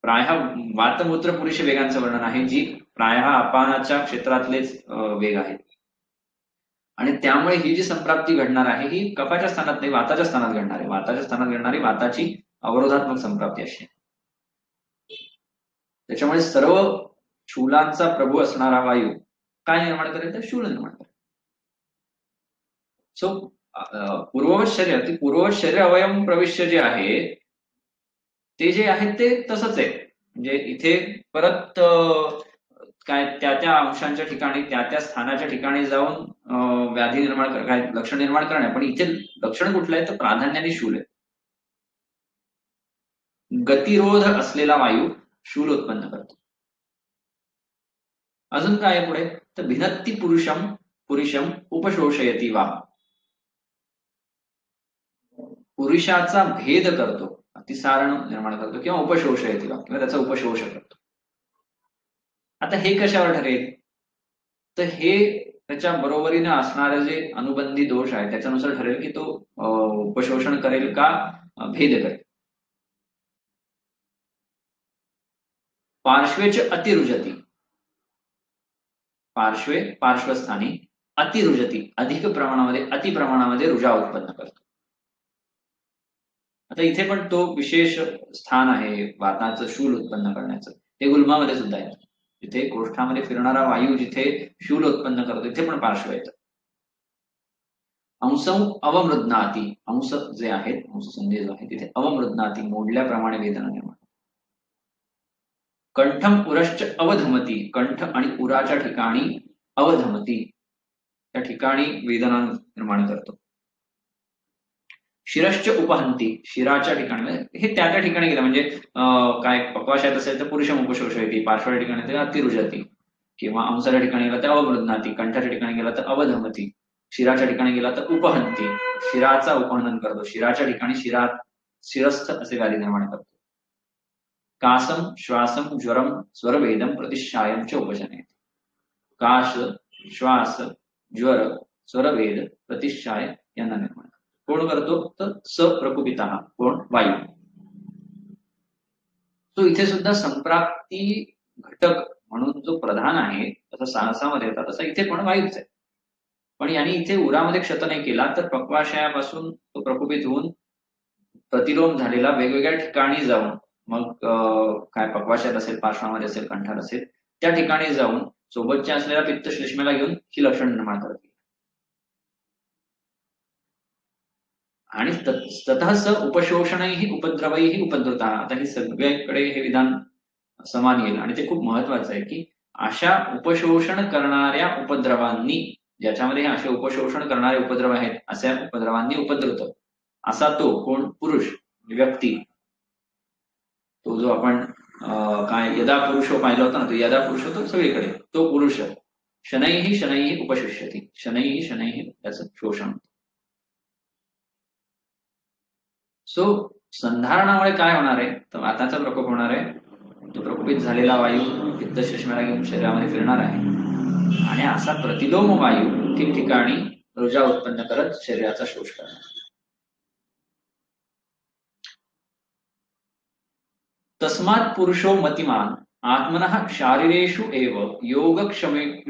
प्रायः वातमूत्र पुरुष वेगांचं वर्णन आहे, जी प्रायः अपानाच्या क्षेत्रातलेच वेग आहेत. आणि त्यामुळे ही जी संप्राप्ती घडणार आहे ही कफाच्या स्थानात नाही, वाताच्या स्थानात घडणार आहे. वाताच्या स्थानात घडणारी वाताची अवरोधात्मक संप्राप्ती अशी. त्याच्यामुळे सर्व शूलांचा प्रभू असणारा वायू काय निर्माण करेल, तर शूल निर्माण करेल. सो पूर्ववत शरीर अवयव प्रविष्य जे आहे ते जे आहे ते तसंच आहे. म्हणजे इथे परत काय त्या अंशांच्या ठिकाणी त्या स्थानाच्या ठिकाणी जाऊन व्याधी निर्माण काय लक्षण निर्माण करणे. पण इथे लक्षण कुठलं आहे, तर प्राधान्याने शूल आहे. गतिरोध असलेला वायू शूल उत्पन्न करतो. अजून काय पुढे, तर भिनत्ती पुरुषम उपशोषयती वा. पुरुषाचा भेद करतो, अतिसारण निर्माण करतो किंवा उपशोषयती वा, किंवा त्याचा उपशोष करतो. आता हे कशावर ठरेल, तर हे त्याच्या बरोबरीने असणारे जे अनुबंधी दोष आहे त्याच्यानुसार ठरेल की तो उपशोषण करेल का भेद करेल. पार्श्वेच अतिरुजती. पार्श्वस्थानी अतिरुजती, अधिक प्रमाणामध्ये अति प्रमाणामध्ये रुजा उत्पन्न करतो. आता इथे पण तो विशेष स्थान आहे वाताचं शूल उत्पन्न करण्याचं. ते गुल्मामध्ये सुद्धा आहे. जिथे कोष्ठामध्ये फिरणारा वायू जिथे शूल उत्पन्न करतो तिथे पण पार्श्व येतं. अंशं अवमृद्नाती. अंश जे आहेत, अंश संधी जो आहे तिथे अवमृद्नाती, मोडल्याप्रमाणे वेदना निर्माण. कंठम उरश्च अवधमती. कंठ आणि उराच्या ठिकाणी अवधमती, त्या ठिकाणी वेदना निर्माण करतो. शिरश्च उपहंती. शिराच्या ठिकाणी हे त्या ठिकाणी गेलं म्हणजे काय पक्वाशयात असेल तर पुरुषम उपशोषयती, पार्श्वाच्या ठिकाणी ते अतिरुजती, किंवा अंशाच्या ठिकाणी गेला तर अवमृद्नाती, कंठाच्या ठिकाणी गेला तर अवधमती, शिराच्या ठिकाणी गेला तर उपहंती, शिराचा उपहनन करतो. शिराच्या ठिकाणी शिरस्थ असे व्याधी निर्माण करतो. कासम श्वासम ज्वरम स्वरभेदम प्रतिशायम च उपजनयति. काश, श्वास, ज्वर, स्वरभेद, प्रतिशाय यांना निर्माण कोण करतो, तर स प्रकुपिता, कोण, वायू. तो इथे सुद्धा संप्राप्ती घटक म्हणून जो प्रधान आहे, तसं साहसामध्ये येतात तसं इथे पण वायूच आहे. पण यांनी इथे उरामध्ये क्षत नाही केला तर पक्वाशयापासून तो प्रकुपित होऊन प्रतिलोम झालेला वेगवेगळ्या ठिकाणी जाऊन, मग काय पक्वाशयात असेल, पार्श्वामध्ये असेल, कंठात असेल, त्या ठिकाणी जाऊन सोबतच्या असलेल्या पित्त श्लेष्मेला घेऊन ही लक्षण निर्माण करते. आणि ततः स उपशोषणही उपद्रवही उपद्रुता. आता ही सगळ्याकडे हे विधान समान येईल आणि ते खूप महत्वाचं आहे की अशा उपशोषण करणाऱ्या उपद्रवांनी, ज्याच्यामध्ये असे उपशोषण करणारे उपद्रव आहेत, अशा उपद्रवांनी उपद्रुत असा तो कोण, पुरुष, व्यक्ती, तो जो आपण काय यदा पुरुषो पाहिला होता ना, तो यदा पुरुष तो सगळीकडे तो पुरुष शनैही उपशिष्यती. शनैही त्याचं शोषण. सो संधारणामुळे काय होणार आहे, तर वाताचा प्रकोप होणार आहे. तो प्रकोपित झालेला वायू पित्त श्लेष्माला घेऊन शरीरामध्ये फिरणार आहे आणि असा प्रतिलोम वायू ठिकठिकाणी ऊर्जा उत्पन्न करत शरीराचा शोष करणार. तस्मात् पुरुषो मतिमान आत्मनः शारीरेषु एव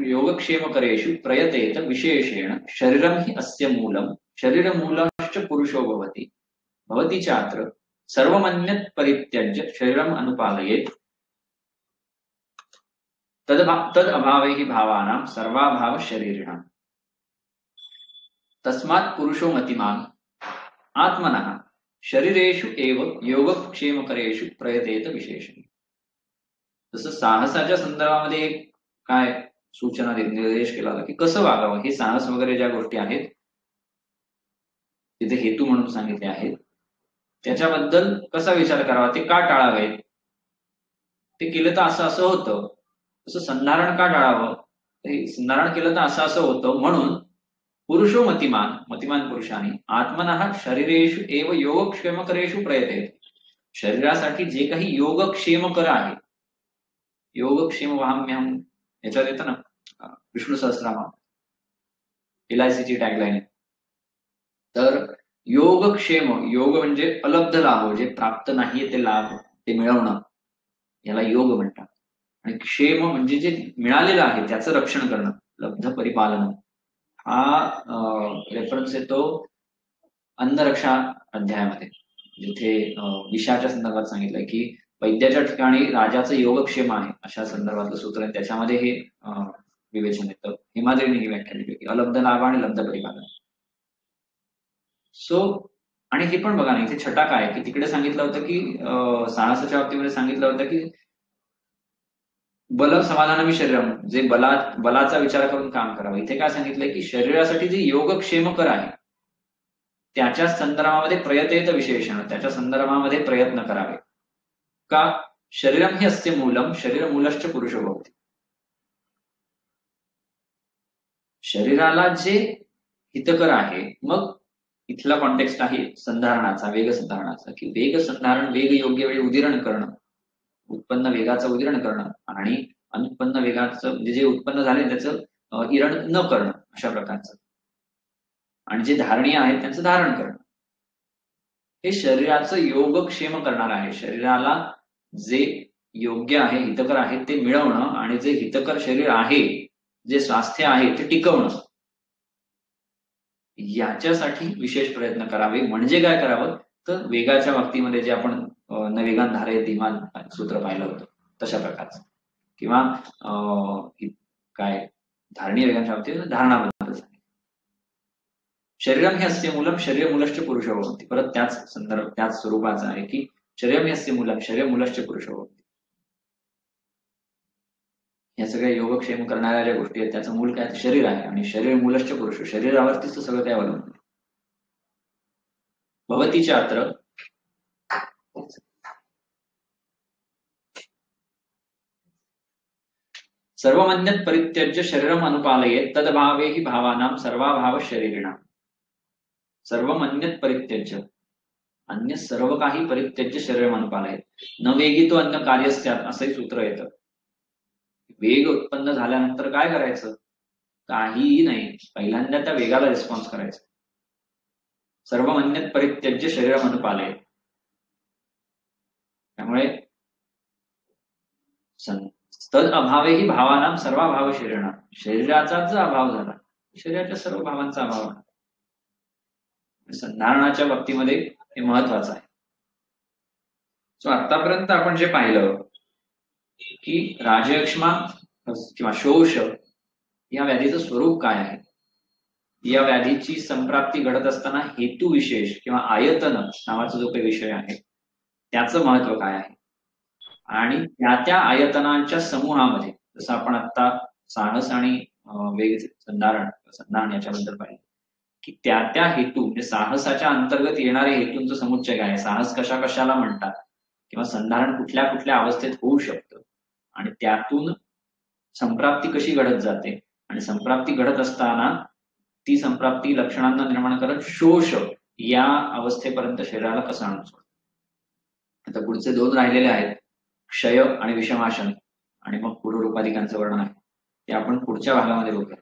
योगक्षेमकरेषु प्रयतेत विशेषेण शरीरं हि अस्य मूलं शरीरमूलश्च पुरुषो भवति भवति चात्र सर्वमन्यत् परित्यज्य शरीरम् अनुपालयेत् तद अभावे हि भावानां सर्वाभाव शरीरिणाम्. तस्मात् पुरुषो मतिमान आत्मनः शरीरेषु एव योगक्षेमकरेषु प्रयतेत विशेषण. जसं साहसाच्या संदर्भामध्ये काय सूचना निर्देश केला होता की कसं वागावं, हे साहस वगैरे ज्या गोष्टी आहेत तिथे हेतू म्हणून सांगितले आहेत, त्याच्याबद्दल कसा विचार करावा, ते का टाळावेत, ते केलं तर असं असं होतं, तसं संधारण का टाळावं, ते संधारण केलं तर असं असं होतं. म्हणून पुरुषो मतिमान पुरुषाने आत्मनः शरीरेषु एव योगक्षेमकरेषु प्रयतेत, शरीरासाठी जे काही योगक्षेमकर आहे, योगक्षेम वाहम्यहम याच्यात येतं ना विष्णू सहस्रनाम LICची टॅगलाईन. तर योगक्षेम, योग म्हणजे अलब्ध लाभ, जे प्राप्त नाहीये ते लाभ, ते मिळवणं, याला योग म्हणतात. आणि क्षेम म्हणजे जे मिळालेलं आहे त्याचं रक्षण करणं, लब्ध परिपालन. हा रेफरन्स येतो अन्नरक्षा अध्यायामध्ये, जिथे विषाच्या संदर्भात सांगितलंय की वैद्याच्या ठिकाणी राजाचं योगक्षेम आहे, अशा संदर्भातलं सूत्र आहे. त्याच्यामध्ये हे विवेचन येतं. हिमाद्रीने ही व्याख्या दिली की अलब्ध लाभ आणि लब्ध परिपालन. सो आणि हे पण बघा ना, इथे छटा काय की तिकडे सांगितलं होतं की साहसाच्या बाबतीमध्ये सांगितलं होतं की बल समाधानमी शरीरम, जे बलाचा विचार करून काम करावं. इथे काय सांगितलंय की शरीरासाठी जे योगक्षेमकर आहे त्याच्या संदर्भामध्ये प्रयतेत विशेषण, त्याच्या संदर्भामध्ये प्रयत्न करावे. का? शरीरम हे अस्य मूलम शरीरमूलश्च पुरुषो भवति. शरीराला जे हितकर आहे, मग इथला कॉन्टेक्स्ट आहे संधारणाचा, वेग संधारणाचा, की वेग संधारण, वेग योग्य वेळी उदिरण करणं, उत्पन्न वेगाचं उदिरण करणं आणि अनुत्पन्न वेगाचं म्हणजे जे उत्पन्न झाले त्याचं इरण न करणं, अशा प्रकारचं. आणि जे धारणीय आहे त्यांचं धारण करणं, हे शरीराचं योगक्षेम करणार आहे. शरीराला जे योग्य आहे, हितकर आहे ते मिळवणं, आणि जे हितकर शरीर आहे, जे स्वास्थ्य आहे ते टिकवणं, याच्यासाठी विशेष प्रयत्न करावे. म्हणजे काय करावं तर वेगाच्या बाबतीमध्ये जे आपण न वेगान धारे धीमान सूत्र पाहिलं होतं तशा प्रकारचं, किंवा काय धारणीय वेगांच्या बाबतीत धारणाबद्दल सांगितलं. शरीरम हे अस्य मूलम शरीरमूलश्च पुरुषो भवति. परत त्याच स्वरूपाचं आहे की शरीरम हे अस्य मूलम शरीरमूलश्च पुरुषो भवति. या सगळ्या योगक्षेम करणाऱ्या ज्या गोष्टी आहेत त्याचं मूल काय, शरीर आहे. आणि शरीर मूलश्च पुरुष, शरीरावरतीच सगळं काय अवलंबून. भवतीच्या अत्र सर्वमन्यत् परित्यज्य शरीरम अनुपालयेत् तदभावे हि भावानां सर्वाभाव शरीरिणां. सर्वमन्यत् परित्यज्य, अन्य सर्व काही परित्यज्य शरीरम अनुपालयेत्. न वेगी तो अन्य कार्यस्यात्, असंही सूत्र येतं. वेग उत्पन्न झाल्यानंतर काय करायचं, काहीही नाही, पहिल्यांदा त्या वेगाला रिस्पॉन्स करायचा. सर्वमन्यत् परित्यज्य शरीरम अनुपालयेत्. त्यामुळे तद अभावे ही भावानां सर्वाभाव शरीरिणां, शरीराचा जर अभाव झाला, शरीराच्या सर्व भावांचा अभाव झाला. संधारणाच्या बाबतीमध्ये हे महत्वाचं आहे. सो आतापर्यंत आपण जे पाहिलं की राजयक्ष्मा किंवा शोष या व्याधीचं स्वरूप काय आहे, या व्याधीची संप्राप्ती घडत असताना हेतू विशेष किंवा आयतन नावाचा जो काही विषय आहे त्याचं महत्व काय आहे, आणि त्या आयतनांच्या समूहामध्ये, जसं आपण आता साहस आणि वेग संधारण याच्याबद्दल पाहिजे की त्या हेतू म्हणजे साहसाच्या अंतर्गत येणारे हेतूंचं समुच्चय काय आहे, साहस कशा कशाला म्हणतात, किंवा संधारण कुठल्या कुठल्या अवस्थेत होऊ शकतं, आणि त्यातून संप्राप्ती कशी घडत जाते, आणि संप्राप्ती घडत असताना ती संप्राप्ती लक्षणांना निर्माण करत शोष या अवस्थेपर्यंत शरीराला कसं आणून सोडतं. आता पुढचे 2 राहिलेले आहेत, क्षय आणि विषमाशन, आणि मग पुढे रूपाधिकांचं वर्णन आहे, ते आपण पुढच्या भागामध्ये बघूया.